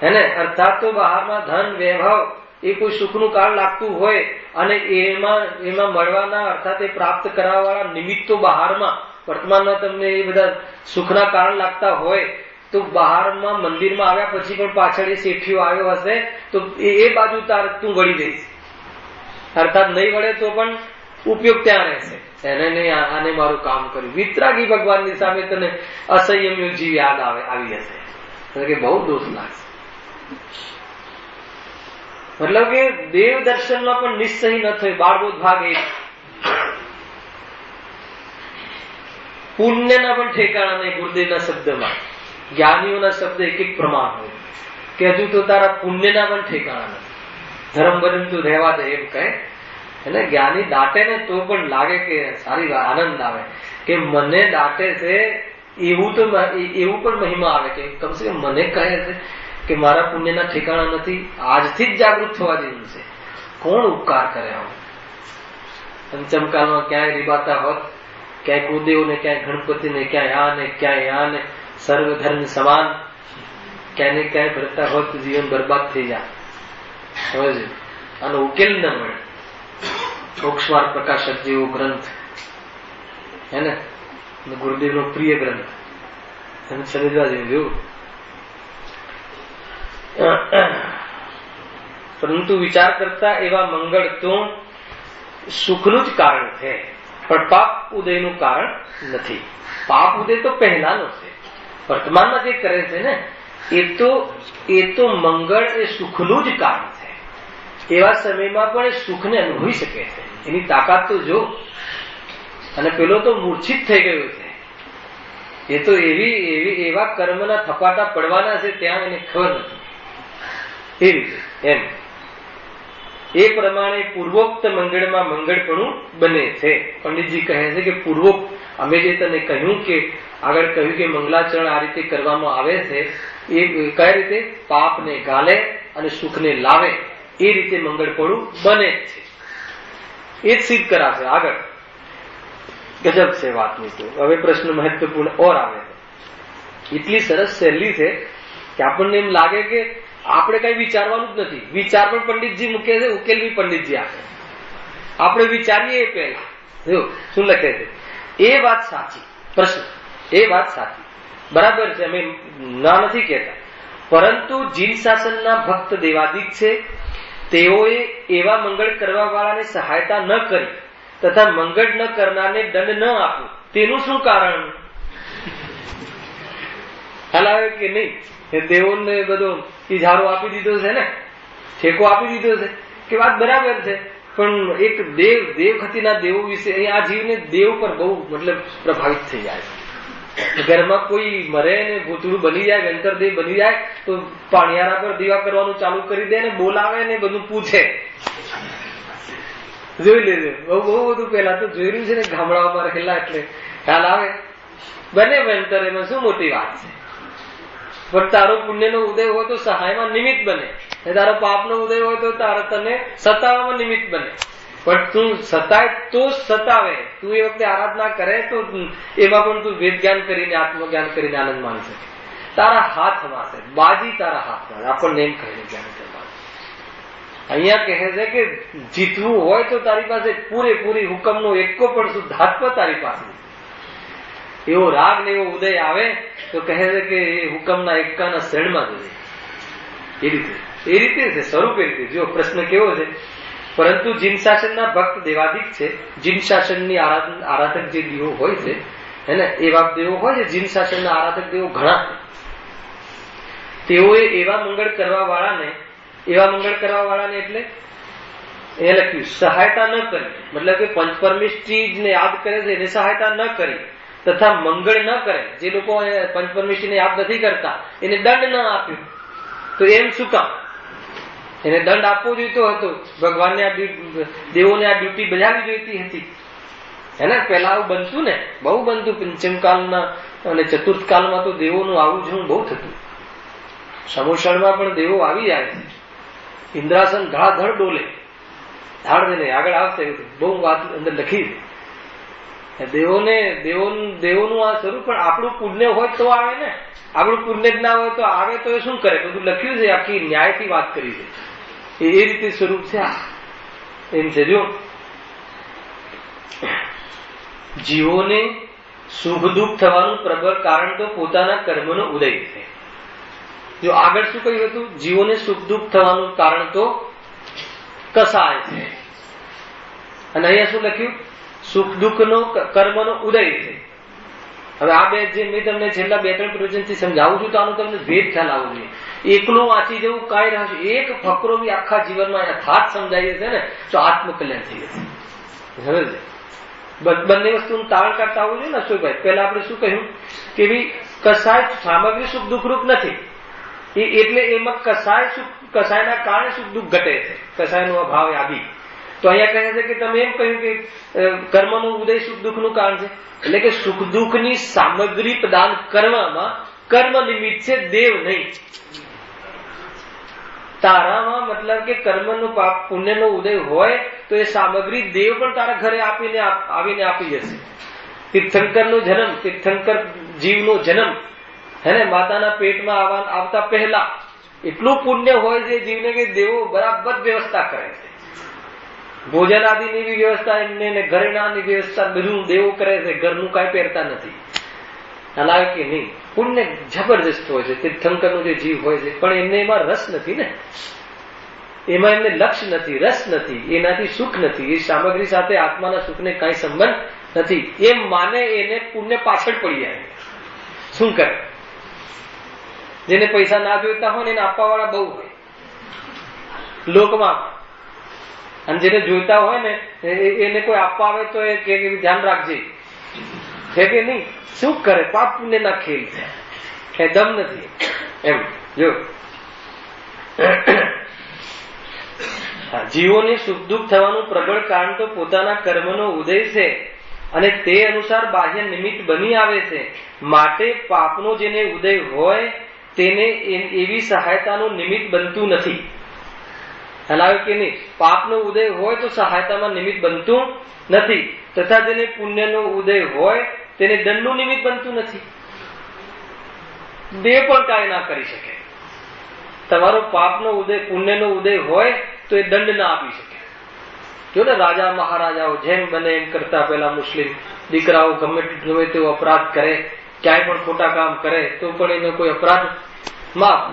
હેને? અર્થાત તો બહારમાં ધન વૈભવ એ કોઈ સુખનું કારણ લાગતું હોય અને એમાં મળવાના અર્થાત એ પ્રાપ્ત કરવા વાળા નિમિત્તો બહારમાં વર્તમાનમાં તમને એ બધા સુખના કારણ લાગતા હોય તો બહારમાં મંદિરમાં આવ્યા પછી પણ પાછળ એ શેઠિયો આવ્યો હશે તો એ બાજુ તું વળી જઈશ. અર્થાત નહીં વળે તો પણ ઉપયોગ ત્યાં રહેશે. એને નહીં આને મારું કામ કર્યું. વિતરાગી ભગવાનની સામે તને અસંયમ્યો જીવ યાદ આવી જશે કે બહુ દોષ લાગશે. મતલબ કે દેવ દર્શનમાં પણ નિશ્ચય ન થયો. બાળબોધ ભાગ 1. પુણ્યના પણ ઠેકાણા નહીં ગુરુદેવના શબ્દમાં. જ્ઞાનીઓના શબ્દ એક પ્રમાણ હોય કે હજુ તો તારા પુણ્યના પણ ઠેકાણા નથી. ધર્મ બદન તું રહેવા દે એમ કહે. એટલે જ્ઞાની દાટે ને તો પણ લાગે કે સારી આનંદ આવે કે મને દાટે છે એવું પણ મહિમા આવે કે કમસે કમ મને કહે છે કે મારા પુણ્યના ઠેકાણા નથી. આજથી જ જાગૃત થવા જેવું છે. કોણ ઉપકાર કરે? આમ પંચમકાલમાં ક્યાંય રીબાતા હોત, ક્યાંય કુદેવ ને ક્યાંય ગણપતિ ને ક્યાંય આ ને ક્યાંય આ ને સર્વ ધર્મ સમાન ક્યાંય ને ક્યાંય ભરતા હોત તો જીવન બરબાદ થઈ જાય. સમજ? આનો ઉકેલ ન મળે. મોક્ષમાર્ગ પ્રકાશક જેવો ગ્રંથ હે ને ગુરુદેવ નો પ્રિય ગ્રંથ સમજવા જેવું. પરંતુ વિચાર કરતા એવા મંગળ તો સુખનું જ કારણ છે પણ પાપ ઉદયનું કારણ નથી. પાપ ઉદય તો પહેલાનો છે. વર્તમાનમાં જે કરે છે ને એ તો મંગળ એ સુખનું જ કારણ છે. એવા સમયમાં પણ એ સુખને અનુભવી શકે છે. એની તાકાત તો જો. અને પેલો તો મૂર્છિત થઈ ગયો છે. એ તો એવા કર્મના થપાટા પડવાના છે ત્યાં એને ખબર નથી. એ રીતે એમ એ પ્રમાણે પૂર્વોક્ત મંગળમાં મંગળપણું બને છે. પંડિતજી કહે છે કે પૂર્વોક્ત અમે જે તને કહ્યું કે આગળ કહ્યું કે મંગલાચરણ આ રીતે કરવામાં આવે છે, એ કઈ રીતે પાપને ગાલે અને સુખને લાવે એ રીતે મંગળપણું બને છે. એ જ સિદ્ધ કરાશે. આગળ ગજબ છે વાતની. તો હવે પ્રશ્ન મહત્વપૂર્ણ ઓર આવે છે. એટલી સરસ શૈલી છે કે આપણને એમ લાગે કે આપણે કઈ વિચારવાનું જ નથી. વિચાર પણ પંડિતજી મૂકે છે, ઉકેલ બી પંડિતજી આપે. આપણે વિચારીએ પહેલા જો શું લખે છે એ વાત સાચી. પ્રશ્ન એ વાત સાચી બરાબર છે, અમે ના નથી કહેતા. પરંતુ જીન શાસનના ભક્ત દેવાદિક છે, તેઓએ એવા મંગળ કરવા વાળાને સહાયતા ન કરી તથા મંગળ ન કરનારને દંડ ન આપ્યો. તેનું શું કારણ? હલાવે કે નહીં? દેવોને બધો ઇજારો આપી દીધો છે ને, ઠેકો આપી દીધો છે કે વાત બરાબર છે. પણ એક દેવખતીના દેવો વિશે અહીંયા આ જીવને દેવ પર બહુ મતલબ પ્રભાવિત થઈ જાય છે. ઘરમાં કોઈ મરે ને ભૂતળું બની જાય, વેંતરદેવ બની જાય તો પાણિયારા પર દીવા કરવાનું ચાલુ કરી દે ને બોલાવે ને બધું પૂછે. જોઈ લેજે, બહુ બધું પેલા તો જોયેલું છે ને ગામડાઓમાં રહેલા એટલે ખ્યાલ આવે. બને વેંતર, એમાં શું મોટી વાત છે? પણ તારો પુણ્યનો ઉદય હોય તો સહાયમાં નિમિત્ત બને, તારો પાપનો ઉદય હોય તો તારા તને સતાવવામાં નિમિત્ત બને. પણ તું સતાય તો સતાવે. તું એ વખતે આરાધના કરે તો એમાં પણ તું વેદ જ્ઞાન કરીને આત્મજ્ઞાન કરીને આનંદ માણી શકે. તારા હાથમાં છે બાજી, તારા હાથમાં. આપણને એમ કહીને જ્ઞાન કરવાનું. અહીંયા કહે છે કે જીતવું હોય તો તારી પાસે પૂરેપૂરી હુકમનો એકો પણ શુદ્ધાત્મ તારી પાસે. એવો રાગ ને એવો ઉદય આવે તો કહે છે કે એ હુકમના એકાના શરણમાં જ ઉદય. એ રીતે છે સ્વરૂપ. એ રીતે જો પ્રશ્ન કેવો છે. પરંતુ જીન શાસનના ભક્ત દેવાદિક છે. જીન શાસનની આરાધક જે દેવો હોય છે એને એવા દેવો હોય છે. જીન શાસનના આરાધક દેવો ઘણા. તેઓએ એવા મંગળ કરવા વાળાને એટલે એ લખ્યું સહાયતા ન કરી. મતલબ કે પંચપરમેષ્ઠીને યાદ કરે છે એને સહાયતા ન કરી તથા મંગળ ન કરે. જે લોકો પંચપરમેષ્ઠીને યાદ નથી કરતા એને દંડ ન આપ્યો. તો એમ શું કામ? એને દંડ આપવો જોઈતો હતો. ભગવાનને દેવોને આ ડ્યુટી બજાવવી જોઈતી હતી. એને પેલા આવું બનતું ને, બહુ બનતું. પંચમ કાલના અને ચતુર્થ કાલમાં તો દેવોનું આવું જવું બહુ થતું. સમોષણમાં પણ દેવો આવી જાય છે. ઇન્દ્રાસન ધડાધડ ડોલે. ધાડ દે આગળ આવશે. બહુ વાત અંદર લખી છે. દેવોનું આ સ્વરૂપ. પણ આપણું પુણ્ય હોય તો આવે ને. આપણું પુણ્ય જ ના હોય તો આવે તો એ શું કરે? બધું લખ્યું છે, આખી ન્યાયથી વાત કરી છે. એ રીતે સ્વરૂપ છે. એમ છે જો જીવોને સુખ દુઃખ થવાનું પ્રબળ કારણ તો પોતાના કર્મનો ઉદય છે. જો આગળ શું કહ્યું હતું? જીવોને સુખ દુઃખ થવાનું કારણ તો કસાય છે. અને અહીંયા શું લખ્યું? સુખ દુઃખ નો કર્મનો ઉદય છે. હવે આ બે જે મેં તમને છેલ્લા 2-3 પ્રવચનથી સમજાવું છું તો આનું તમને ભેદ ખ્યાલ આવવો જોઈએ. એકલું વાંચી જવું કાંઈ રહેશે. એક ફકરો બી આખા જીવનમાં યથાર્થ સમજાય છે ને તો આત્મકલ્યાણ થઈ જશે. સમજ? બંને વસ્તુનું તારણ કરતા આવવું જોઈએ ને અશોકભાઈ. પહેલા આપણે શું કહ્યું કે ભાઈ કસાય સામગ્રી સુખ દુઃખ રૂપ નથી. એટલે એમાં કસાયના કારણે સુખ દુઃખ ઘટે છે. કસાયનો અભાવ આદિ. તો અહીંયા કહે છે કે તમે એમ કહ્યું કે કર્મનો ઉદય સુખ દુઃખ નું કારણ છે. એટલે કે સુખ દુઃખ ની સામગ્રી પ્રદાન કરવામાં કર્મ નિમિત્ત છે, દેવ નહીં. તારામાં મતલબ કે કર્મનો પાપ પુણ્યનો ઉદય હોય તો એ સામગ્રી દેવ પણ તારા ઘરે આવીને આપી જશે. તીર્થંકરનો જન્મ, તીર્થંકર જીવનો જન્મ હે ને માતાના પેટમાં આવતા પહેલા એટલું પુણ્ય હોય છે જીવને કે દેવો બરાબર વ્યવસ્થા કરે છે. ભોજન આદિની બી વ્યવસ્થા એમને, ઘરેણાની વ્યવસ્થા બધું દેવો કરે છે. ઘરનું કાંઈ પહેરતા નથી. હલાવે કે નહીં? પુણ્ય જબરજસ્ત હોય છે તીર્થંકરનો જે જીવ હોય છે. પણ એમને એમાં રસ નથી ને. એમાં એમને લક્ષ્ય નથી, રસ નથી, એનાથી સુખ નથી. એ સામગ્રી સાથે આત્માના સુખને કાંઈ સંબંધ નથી એમ માને. એને પુણ્ય પાછળ પડી જાય. શું કરે? જેને પૈસા ના જોઈતા હોય ને એને આપવા વાળા બહુ હોય લોકમાં. અને જેને જોઈતા હોય ને એને કોઈ આપવા આવે તો એ કે ધ્યાન રાખજે. છે કે નહીં? શું કરે? પાપ પુણ્યના ખેલ છે, કઈ દમ નથી એમ. જો જીવોને સુખ દુઃખ થવાનું પ્રબળ કારણ તો પોતાના કર્મનો ઉદય છે અને તે અનુસાર બાહ્ય નિમિત્ત બની આવે છે. માટે પાપનો જેને ઉદય હોય તેને એવી સહાયતાનું નિમિત્ત બનતું નથી. હલાવ્યું કે નહીં? પાપનો ઉદય હોય તો સહાયતામાં નિમિત્ત બનતું નથી, તથા જેને પુણ્યનો ઉદય હોય તેને દંડનું નિમિત્ત બનતું નથી. દેવ પણ કાંઈ ના કરી શકે. તમારો પાપનો ઉદય પુણ્યનો ઉદય હોય તો એ દંડ ના આપી શકે. જો ને રાજા મહારાજાઓ જેમ બને એમ કરતા પેલા મુસ્લિમ દીકરાઓ ગમે તેવો અપરાધ કરે, ક્યાંય પણ ખોટા કામ કરે તો પણ એનો કોઈ અપરાધ માફ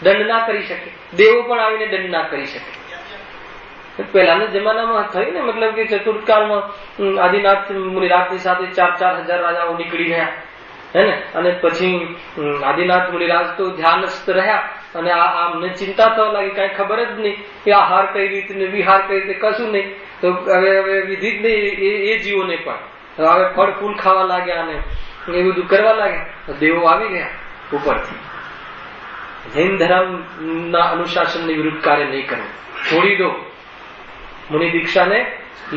દંડ ના કરી શકે. દેવો પણ આવીને દંડ ના કરી શકે. પહેલાના જમાનામાં થયું ને, મતલબ કે ચતુર્થકાળમાં આદિનાથ મુનિરાજની સાથે 4,000 રાજાઓ નીકળી ગયા હે ને, અને પછી આદિનાથ મુનિરાજ તો ધ્યાનસ્થ રહ્યા અને આમને ચિંતા થવા લાગી, કઈ ખબર જ નહીં કે આ હાર કઈ રીતે ને વિહાર કઈ રીતે, કશું નહીં. તો હવે વિધિ જ નહીં એ જીવોને પણ હવે ફળ ફૂલ ખાવા લાગ્યા અને એ બધું કરવા લાગ્યા. દેવો આવી ગયા ઉપરથી. જૈન ધર્મ ના અનુશાસન ની વિરુદ્ધ કાર્ય નહીં કરવું, છોડી દો. મુનિ દીક્ષાને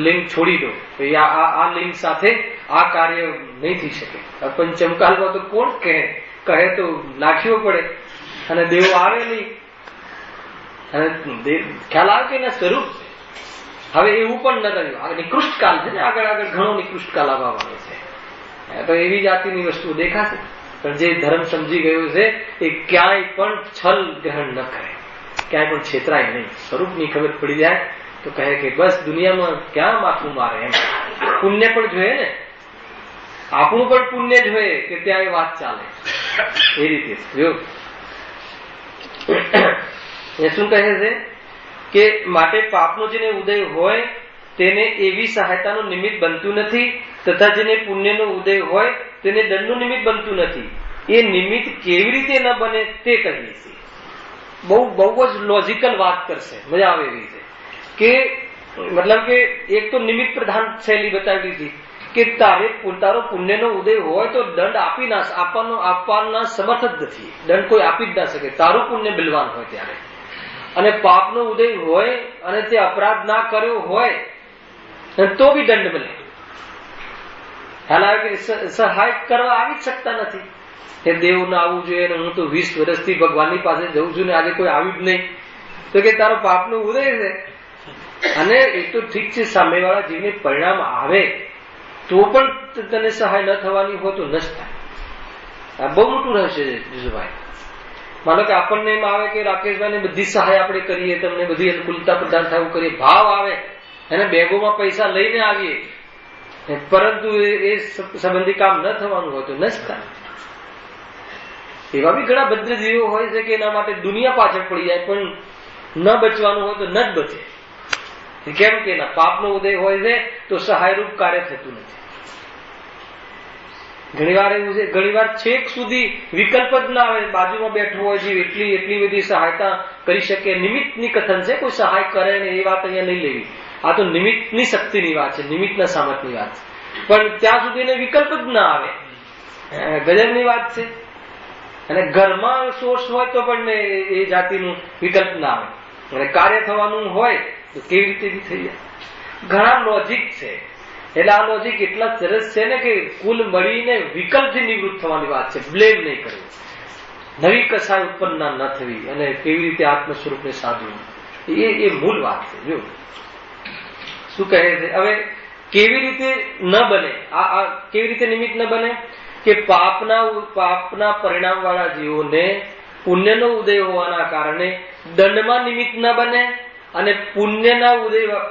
લિંગ છોડી દો. આ લિંગ સાથે આ કાર્ય નહીં થઈ શકે. પંચમકાલમાં તો કોણ કહે તો લાખીઓ પડે અને દેવો આવે નહીં. અને ખ્યાલ આવે કે એના સ્વરૂપ છે. હવે એવું પણ ન રહ્યું. નિકૃષ્ટ કાલ છે ને, આગળ ઘણો નિકૃષ્ટ કાલ આવવાનો છે. તો એવી જાતિની વસ્તુ દેખાશે. પણ જે ધર્મ સમજી ગયો છે એ ક્યાંય પણ છલ ગ્રહણ ન કરે, ક્યાંય પણ છેતરાય નહીં. સ્વરૂપની ખબર પડી જાય તો કહે કે બસ દુનિયામાં ક્યાં માથું મારે એમ. પુણ્ય પણ જોઈએ ને, આપણું પણ પુણ્ય જોઈએ કે ત્યાં એ વાત ચાલે. એ રીતે જો એ શું કહે છે કે માટે પાપનો જેને ઉદય હોય તેને એવી સહાયતાનું નિમિત્ત બનતું નથી, તથા જેને પુણ્યનો ઉદય હોય તેને દંડનું નિમિત્ત બનતું નથી. એ નિમિત્ત કેવી રીતે ન બને તે કહીએ છીએ. બહુ જ લોજિકલ વાત કરશે, મજા આવે એવી છે કે મતલબ કે એક તો નિમિત્ત પ્રધાન શૈલી બતાવી દીધી કે તારો પુણ્યનો ઉદય હોય તો દંડ આપવાના સમર્થ જ નથી. દંડ કોઈ આપી જ ના શકે, તારું પુણ્ય બલવાન હોય ત્યારે. અને પાપનો ઉદય હોય અને તે અપરાધ ના કર્યો હોય તો બી દંડ મળે. હાલાકી સહાય કરવા આવી જ શકતા નથી કે દેવને આવવું જોઈએ ને હું તો 20 વર્ષથી ભગવાનની પાસે જઉં છું ને આજે કોઈ આવ્યું જ નહીં. તો કે તારો પાપનો ઉદય છે અને એ તો ઠીક છે, સામેવાળા જીવને પરિણામ આવે તો પણ તને સહાય ન થવાની હોય તો નષ્ટ થાય. આ બહુ મોટું રહસ્ય છે જીજુભાઈ. માનો કે આપણને એમ આવે કે રાકેશભાઈ ને બધી સહાય આપણે કરીએ, તમને બધી અનુકૂળતા પ્રદાન થવું કરીએ, ભાવ આવે અને બેગોમાં પૈસા લઈને આવીએ, પરંતુ એ સંબંધી કામ ન થવાનું હોય તો નષ્ટ થાય. એવા બી ઘણા ભદ્રજીવો હોય છે કે એના માટે દુનિયા પાછળ પડી જાય, પણ ન બચવાનું હોય તો ન જ બચે. કેમ કે એના પાપનો ઉદય હોય છે તો સહાયરૂપ કાર્ય થતું નથી. ઘણીવાર એવું છે, ઘણીવાર છેક સુધી વિકલ્પ જ ના આવે, બાજુમાં બેઠું હોય જીવ એટલી બધી સહાયતા કરી શકે. નિમિત્તની કથન છે, કોઈ સહાય કરે ને એ વાત અહીંયા નહીં લેવી. આ તો નિમિત્તની શક્તિની વાત છે, નિમિત્તના સામર્થ્યની વાત છે. પણ ત્યાં સુધી એને વિકલ્પ જ ના આવે, ગજબની વાત છે. અને ઘરમાં સોર્સ હોય તો પણ એ જાતિનું વિકલ્પ ના આવે. અને કાર્ય થવાનું હોય તો કેવી રીતે બી થઈ જાય. ઘણા લોજિક છે. એટલે આ લોજિક એટલા સરસ છે ને કે કુલ મળીને વિકલ્પથી નિવૃત્ત થવાની વાત છે. બ્લેમ નહીં કરવું, નવી કસાય ઉત્પન્ન ન થવી અને કેવી રીતે આત્મ સ્વરૂપને સાધવું, એ મૂળ વાત છે. જો શું કહે છે હવે, કેવી રીતે ન બને, આ કેવી રીતે નિમિત્ત ન બને કે પાપના પરિણામ વાળા જીવોને પુણ્યનો ઉદય હોવાના કારણે દંડમાં નિમિત્ત ન બને, અને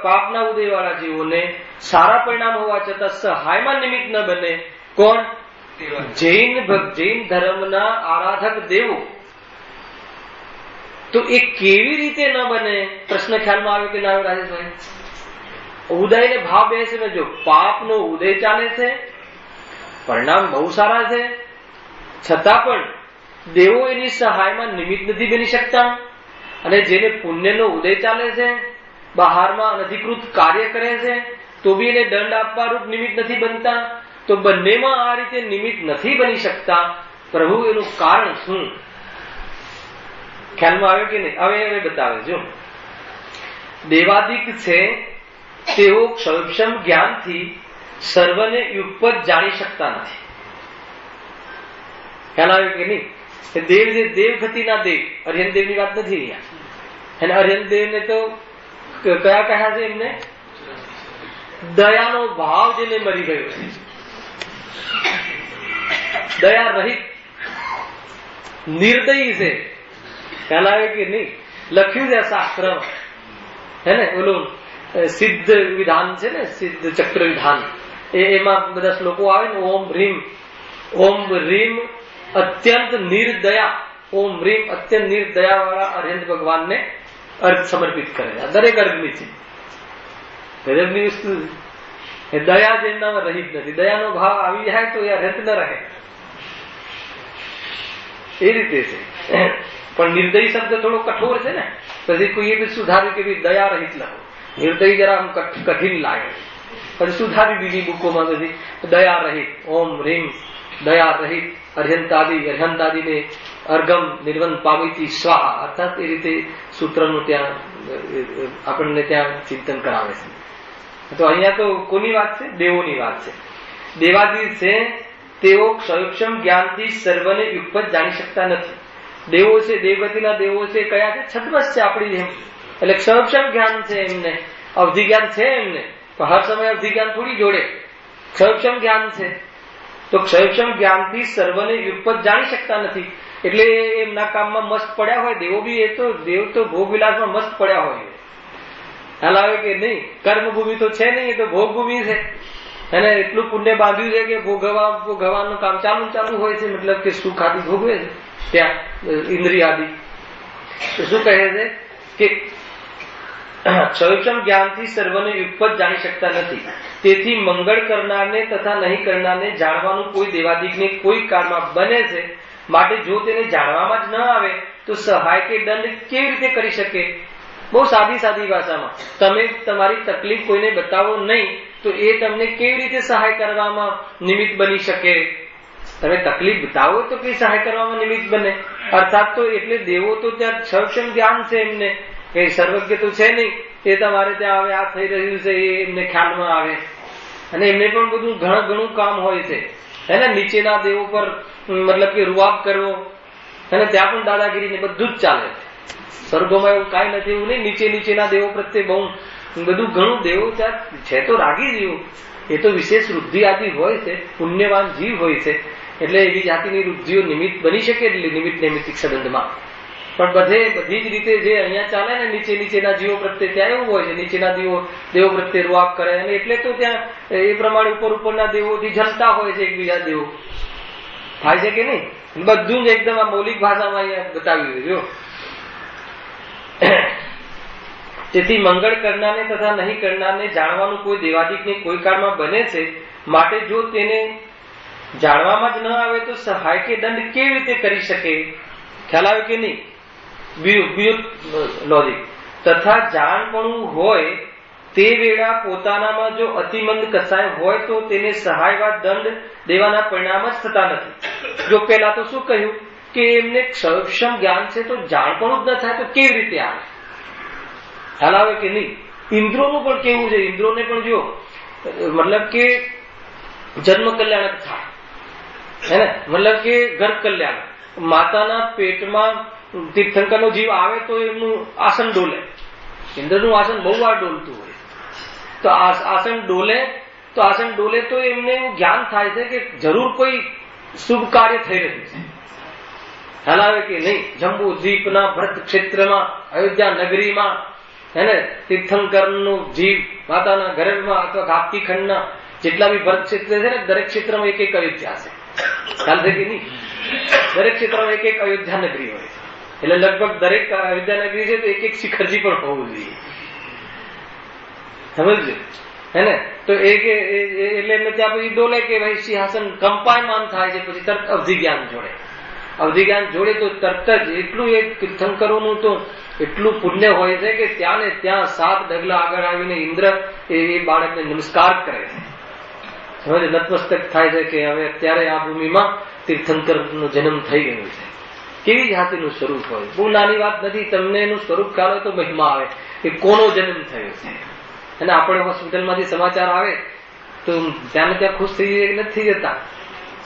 પાપના ઉદય વાળા જીવોને સારા પરિણામ હોવા છતાં સહાયમાં નિમિત્ત ન બને. કોણ? જૈન ધર્મના આરાધક દેવો. તો એ કેવી રીતે ન બને? પ્રશ્ન ખ્યાલમાં આવ્યો કે ના આવ્યો રાજેશભાઈ? ઉદય ને ભાવ બેસે ને, જો પાપનો ઉદય ચાલે છે, પરિણામ બહુ સારા છે, છતાં પણ દેવો એની સહાયમાં નિમિત્ત નથી બની શકતા. અને જેને પુણ્યનો ઉદય ચાલે છે, બહારમાં અનધિકૃત કાર્ય કરે છે, તો બી એને દંડ આપવા રૂપ નિમિત્ત નથી બનતા. તો બંનેમાં આ રીતે નિમિત્ત નથી બની શકતા. પ્રભુ એનું કારણ શું? ખ્યાલમાં આવે કે નહીં? હવે બતાવે. જો દેવાદિક છે તેઓ ક્ષૌક્ષમ જ્ઞાનથી સર્વને યુગપત જાણી શકતા નથી. ખ્યાલ આવે કે નહીં? દેવ જે દેવગતિના દેવ, અર્યન દેવ ની વાત નથી અહીંયા. અને અર્યન દેવ ને તો કયા કહ્યા છે? એમને દયાનો ભાવ જેને મરી ગયો છે, દયા રહિત નિર્દયી છે. ખ્યાલ આવે કે નહીં? લખ્યું છે શાસ્ત્ર, હે ને? ઓલું સિદ્ધ વિધાન છે ને, સિદ્ધ ચક્ર વિધાન, એમાં બધા શ્લોકો આવે ને. ઓમ રીમ અત્યંત નિર્દયા, ઓમ રીમ અત્યંત નિર્દયા વાળા અર્યંત ભગવાનને અર્ઘ સમર્પિત કરે છે. દરેક અર્ઘની છે ગજબની વસ્તુ. દયા જેમનામાં રહિત નથી, દયાનો ભાવ આવી જાય તો એ અર્યંત ન રહે. એ રીતે છે. પણ નિર્દયી શબ્દ થોડો કઠોર છે ને, પછી કોઈ બી સુધાર્યું કે ભાઈ દયા રહિત લખો. નિર્દયી જરા આમ કઠિન લાગે, પછી સુધારી બીજી બુકોમાં પછી દયા રહિત, ઓમ રીમ દયા રહિત અર્હંતાદિને અર્ગમ નિર્વન પાવિતી સ્વાહા, અર્થાત એ રીતે સૂત્રનું ત્યાં આપણને ત્યાં ચિંતન કરાવે છે. તો અહીંયા તો કોની વાત છે? દેવોની વાત છે. દેવાદિ છે તેઓ ક્ષયક્ષમ જ્ઞાનથી સર્વને યુગપત જાણી શકતા નથી. દેવો છે, દેવગતિના દેવો છે, કયા છે? છદ્મસ છે આપણી જેમ. એટલે ક્ષયક્ષમ જ્ઞાન છે એમને, અવધિ જ્ઞાન છે એમને, પણ હર સમય અવધિ જ્ઞાન થોડી જોડે. ક્ષયક્ષમ જ્ઞાન છે, તો ક્ષયક્ષમ જ્ઞાનથી સર્વને યુગપત જાણી શકતા નથી. એટલે એમના કામમાં મસ્ત પડ્યા હોય. દેવો બી, એ તો દેવ તો ભોગ વિલાસમાં મસ્ત પડ્યા હોય. ખ્યાલ આવે કે નહીં? કર્મભૂમિ તો છે નહીં, એ તો ભોગભૂમિ છે. અને એટલું પુણ્ય બાંધ્યું છે કે ભોગવવાનું કામ ચાલુ હોય છે. મતલબ કે સુખ આદિ ભોગવે છે ત્યાં, ઇન્દ્રિય આદિ. તો શું કહે છે કે ક્ષયક્ષમ જ્ઞાનથી સર્વને યુગપત જાણી શકતા નથી. તેથી મંગળ કરનારને તથા નહીં કરનારને જાણવાનું કોઈ દેવાદિકને કોઈ કાળમાં બને છે. માટે જો તેને જાણવામાં જ ન આવે તો સહાય કે દંડ કેવી રીતે કરી શકે? બહુ સાદી ભાષામાં, તમે તમારી તકલીફ કોઈને બતાવો નહીં તો એ તમને કેવી રીતે સહાય કરવામાં નિમિત્ત બની શકે? તમે તકલીફ બતાવો તો કઈ સહાય કરવામાં નિમિત્ત બને. અર્થાત તો એટલે દેવો તો ત્યાં ક્ષયક્ષમ જ્ઞાન છે એમને, કઈ સર્વજ્ઞ તો છે નહીં. એ તમારે ત્યાં હવે આ થઈ રહ્યું છે એ એમને ખ્યાલમાં આવે. અને એમને પણ બધું ઘણું કામ હોય છે, હે ને? નીચેના દેવો પર મતલબ કે રૂઆબ કરવો, અને ત્યાં પણ દાદાગીરી ને બધું જ ચાલે. સ્વર્ગોમાં એવું કઈ નથી, એવું નહીં. નીચેના દેવો પ્રત્યે બહુ બધું ઘણું દેવો ત્યાં છે. તો રાગી જીવ, એ તો વિશેષ વૃદ્ધિ આદિ હોય છે, પુણ્યવાન જીવ હોય છે. એટલે એવી જાતિની વૃદ્ધિઓ નિમિત્ત બની શકે. એટલે નિમિત્ત નૈમિત્તિક સંબંધમાં પણ બધી જ રીતે જે અહીંયા ચાલે ને, નીચેના જીવો પ્રત્યે ત્યાં એવું હોય છે. નીચેના દેવો પ્રત્યે રૂઆબ કરે, અને એટલે તો ત્યાં એ પ્રમાણે ઉપરના દેવોથી જલતા હોય છે એકબીજા દેવો. થાય છે કે નહીં? બધું જ એકદમ આ મૌલિક ભાષામાં અહીંયા બતાવી દીધું. તેથી મંગળ કરનારને તથા નહીં કરનારને જાણવાનું કોઈ દેવાદિકને કોઈ કાળમાં બને છે. માટે જો તેને જાણવામાં જ ન આવે તો સહાય કે દંડ કેવી રીતે કરી શકે? ખ્યાલ આવે કે નહીં? લોજિક. તથા જાણપણું હોય તે વેળા પોતાનામાં જો અતિમંદ કસાય હોય તો તેને સહાયવા દંડ દેવાના પરિણામ જ થતા નથી. જો પેલા તો શું કહ્યું કે એમને ક્ષયક્ષમ જ્ઞાન છે તો જાણપણું જ ન થાય તો કેવી રીતે આવે? ખ્યાલ આવે કે નહીં? ઇન્દ્રોનું પણ કેવું છે. ઇન્દ્રોને પણ જો મતલબ કે જન્મ કલ્યાણક થાય, હે ને? મતલબ કે ગર્ભ કલ્યાણ. માતાના પેટમાં તીર્થંકરનો જીવ આવે તો એમનું આસન ડોલે. ઇન્દ્રનું આસન બહુ વાર ડોલતું હોય. તો આસન ડોલે તો એમને એવું જ્ઞાન થાય છે કે જરૂર કોઈ શુભ કાર્ય થઈ રહ્યું છે. ખ્યાલ આવે કે નહીં? જંબુ દ્વીપના ભરત ક્ષેત્રમાં, અયોધ્યા નગરીમાં, હે ને? તીર્થંકરનું જીવ માતાના ગર્ભમાં અથવા ઘાપતી ખંડના જેટલા બી ભરત ક્ષેત્ર છે ને, દરેક ક્ષેત્રમાં એક અયોધ્યા છે. ખ્યાલ છે કે નહીં? દરેક ક્ષેત્રમાં એક અયોધ્યા નગરી હોય છે. એટલે લગભગ દરેક અયોધ્યા નગરી છે તો એક શિખરજી પણ હોવું જોઈએ. સમજજો, હે ને? તો એટલે એમને ત્યાં પછી ડોલે કે ભાઈ સિંહાસન કંપાયમાન થાય છે. પછી તરત અવધિ જ્ઞાન જોડે તો તરત જ એટલું એ તીર્થંકરોનું તો એટલું પુણ્ય હોય છે કે ત્યાં ને ત્યાં 7 ડગલા આગળ આવીને ઇન્દ્ર એ બાળકને નમસ્કાર કરે છે. હવે નતમસ્તક થાય છે કે હવે અત્યારે આ ભૂમિમાં તીર્થંકરનો જન્મ થઈ ગયો છે. કેવી જાતિનું સ્વરૂપ હોય, બહુ નાની વાત નથી. તમને એનું સ્વરૂપ ખ્યાલ હોય તો મહિમા આવે કે કોનો જન્મ થયો છે. અને આપણે હોસ્પિટલમાંથી સમાચાર આવે તો ત્યાં ખુશ થઈ જઈએ કે નથી થઈ જતા.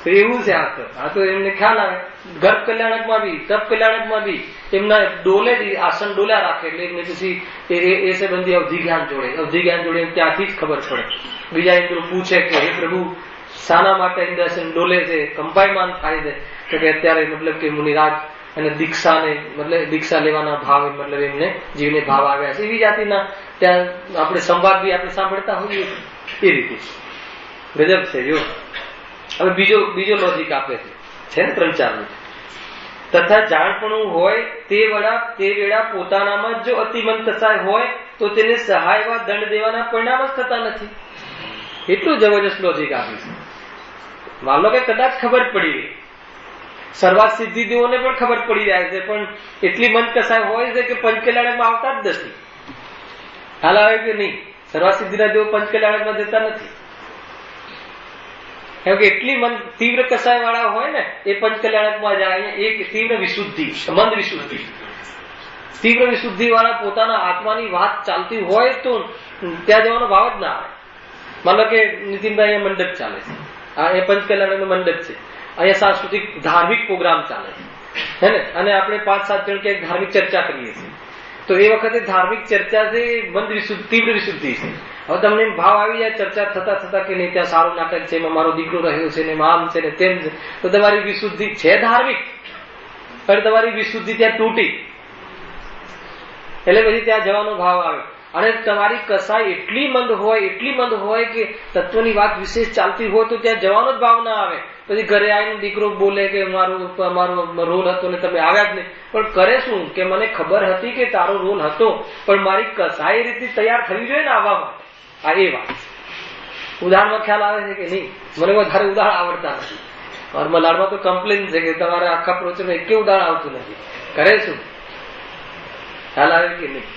તો એવું છે આ તો એમને ખ્યાલ આવે. ગર્ભ કલ્યાણકમાં બી, તપ કલ્યાણકમાં બી એમના ડોલે આસન ડોલ્યા રાખે એટલે એમને પછી એ સંબંધી અવધિ જ્ઞાન જોડે ત્યાંથી જ ખબર પડે. બીજા ઇન્દ્રો પૂછે કે હે પ્રભુ શાના માટે ઇન્દ્રાસન ડોલે છે, કંપાયમાન થાય છે? તો કે અત્યારે મતલબ કે મુનિરાજ અને દીક્ષા લેવાના ભાવ મતલબ એમને જીવને ભાવ આવ્યા છે. એવી જાતિના ત્યાં આપણે સંવાદ બી આપણે સાંભળતા હોઈએ એ રીતે. ગજબ છે. જો હવે બીજો લોજિક આપે છે ને 3-4 મિનિટ. તથા જાણપણું હોય તે વેળા પોતાનામાં જો અતિમન કસાય હોય તો તેને સહાયવા દંડ દેવાના પરિણામ જ થતા નથી. એટલું જબરજસ્ત લોજિક આપ્યું છે. માનો કે કદાચ ખબર પડી ગઈ, સર્વાત સિદ્ધિદેવોને પણ ખબર પડી જાય છે, પણ એટલી મન કસાય હોય છે કે પંચકલ્યાણકમાં આવતા જ નથી. હાલ આવે કે નહીં, સર્વાત સિદ્ધિના દેવો પંચકલ્યાણકમાં જતા નથી. કેમ કે એટલી મન તીવ્ર કસાય વાળા હોય ને એ પંચકલ્યાણકમાં જાય. એક તીવ્ર વિશુદ્ધિ, મંદ વિશુદ્ધિ, તીવ્ર વિશુદ્ધિ વાળા પોતાના આત્માની વાત ચાલતી હોય તો ત્યાં જવાનો ભાવ જ ના આવે. માનો કે નીતિનભાઈ અહીંયા મંડપ ચાલે છે, એ પંચકલ્યાણકનો મંડપ છે, અહીંયા સાંસ્કૃતિક ધાર્મિક પ્રોગ્રામ ચાલે છે હે ને, અને આપણે 5-7 જણ ક્યાંક ધાર્મિક ચર્ચા કરીએ છીએ. તો એ વખતે ધાર્મિક ચર્ચા છે મંદ વિશુદ્ધિ, તીવ્ર વિશુદ્ધિ છે. હવે તમને ભાવ આવી જાય ચર્ચા થતા કે નહીં ત્યાં સારું નાટક છે, એમાં મારો દીકરો રહ્યો છે ને આમ છે ને તેમ છે, તો તમારી વિશુદ્ધિ છે ધાર્મિક, પણ તમારી વિશુદ્ધિ ત્યાં તૂટી, એટલે પછી ત્યાં જવાનો ભાવ આવે. અને તમારી કસાય એટલી મંદ હોય કે તત્વની વાત વિશેષ ચાલતી હોય તો ત્યાં જવાનો જ ભાવ ના આવે. પછી ઘરે આવીને દીકરો બોલે કે મારો રોલ હતો ને તમે આવ્યા જ નહીં. પણ કરે શું કે મને ખબર હતી કે તારો રોલ હતો, પણ મારી કસાય એ રીતે તૈયાર થવી જોઈએ ને આવવા માટે. આ એ વાત ઉદાહરણમાં ખ્યાલ આવે છે કે નહીં? મને વધારે ઉદાહરણ આવડતા નથી. મારા મલાડમાં તો કમ્પ્લેન છે કે તમારે આખા પ્રોજેક્ટમાં એક ઉદાહરણ આવતું નથી. કરે શું? ખ્યાલ આવે કે નહીં?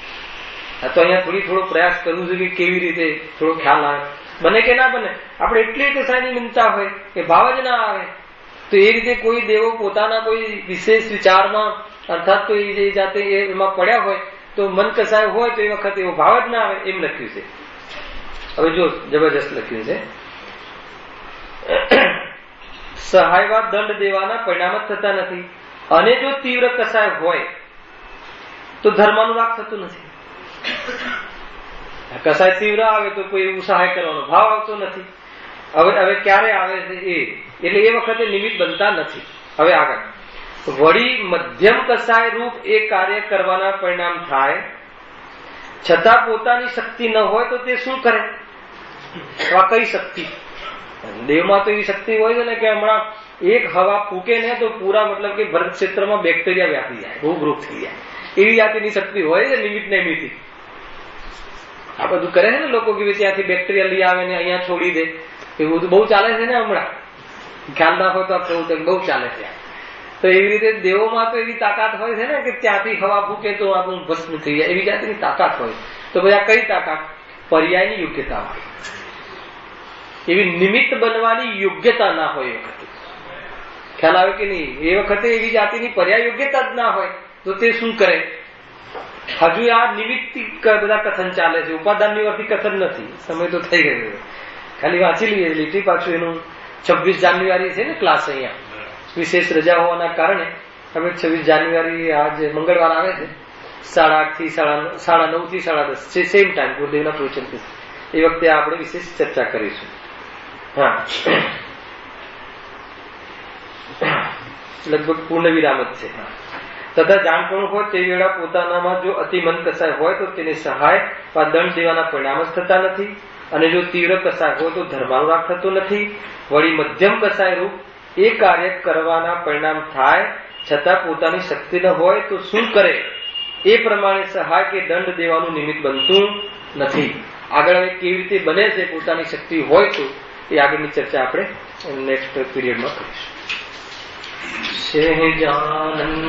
તો અહીંયા થોડો પ્રયાસ કરવું છે કે કેવી રીતે થોડો ખ્યાલ આવે. બને કે ના બને, આપણે એટલી કસાયની મિનતા હોય કે ભાવ જ ના આવે. તો એ રીતે કોઈ દેવો પોતાના કોઈ વિશેષ વિચારમાં અર્થાત તો એ જાતે એમાં પડ્યા હોય તો મન કસાય હોય તો એ વખતે એવો ભાવ જ ના આવે. એમ લખ્યું છે. હવે જો જબરજસ્ત લખ્યું છે, સહાયવા દંડ દેવાના પરિણામ જ થતા નથી. અને જો તીવ્ર કસાય હોય તો ધર્માનુરાગ થતું નથી. કસાય તીવ્ર આવે તો કોઈ એવું સહાય કરવાનો ભાવ આવતો નથી. હવે ક્યારે આવે છે એટલે એ વખતે નિમિત્ત બનતા નથી. હવે આગળ વળી મધ્યમ કસાય રૂપ એ કાર્ય કરવાના પરિણામ થાય છતાં પોતાની શક્તિ ન હોય તો તે શું કરે? આ કઈ શક્તિ? દેવમાં તો એવી શક્તિ હોય છે ને કે હમણાં એક હવા ફૂકે ને તો પૂરા મતલબ કે ભરત ક્ષેત્રમાં બેક્ટેરિયા વ્યાપી જાય, રોગ થઈ જાય. એવી જાતિની શક્તિ હોય છે નિમિત્ત નૈમિત્તિક. આ બધું કરે છે ને લોકો કે ત્યાંથી બેક્ટેરિયા લઈ આવે ને અહીંયા છોડી દે. એવું બધું બહુ ચાલે છે ને હમણાં. ખ્યાલ ના હોય તો આ પ્રવૃત્તિ બહુ ચાલે છે. તો એવી રીતે દેવોમાં તો એવી તાકાત હોય છે ને કે ત્યાંથી હવા ફૂકે તો આપણું ભસ્મ થઈ જાય. એવી જાતની તાકાત હોય. તો ભાઈ આ કઈ તાકાત? પર્યાયની યોગ્યતા હોય. એવી નિમિત્ત બનવાની યોગ્યતા ના હોય એ વખતે. ખ્યાલ આવે કે નહીં? એ વખતે એવી જાતિની પર્યાય યોગ્યતા જ ના હોય તો તે શું કરે? હજુ આ નિમિત્તિક બધા કથન ચાલે છે, ઉપાદાનની વર્તી કથન નથી. સમય તો થઈ ગયો, ખાલી વાંચી લઈએ લીટી. પાછું એનું 26 જાન્યુઆરી છે ને ક્લાસ અહીંયા, વિશેષ રજા હોવાના કારણે હવે 26 જાન્યુઆરી આજ મંગળવાર આવે છે 8:30 થી 9:30 થી 10:30 છે, સેમ ટાઈમ ગુરુદેવના પ્રવચન. એ વખતે આપણે વિશેષ ચર્ચા કરીશું. હા, લગભગ પૂર્ણ વિરામ જ છે. તથા જાણપણું હોય તે વેળા પોતાનામાં જો અતિ મન કસાય હોય તો તેને સહાય વા દંડ દેવાના પરિણામ જ થતા નથી. અને જો તીવ્ર કસાય હોય તો ધર્માનુરાગ થતો નથી. વળી મધ્યમ કસાય રૂપ એ કાર્ય કરવાના પરિણામ થાય છતાં પોતાની શક્તિ ન હોય તો શું કરે? એ પ્રમાણે સહાય કે દંડ દેવાનું નિમિત્ત બનતું નથી. આગળ હવે કેવી રીતે બને છે પોતાની શક્તિ હોય તો એ આગળની ચર્ચા આપણે નેક્સ્ટ પીરિયડમાં કરીશું. સહેજાનંદી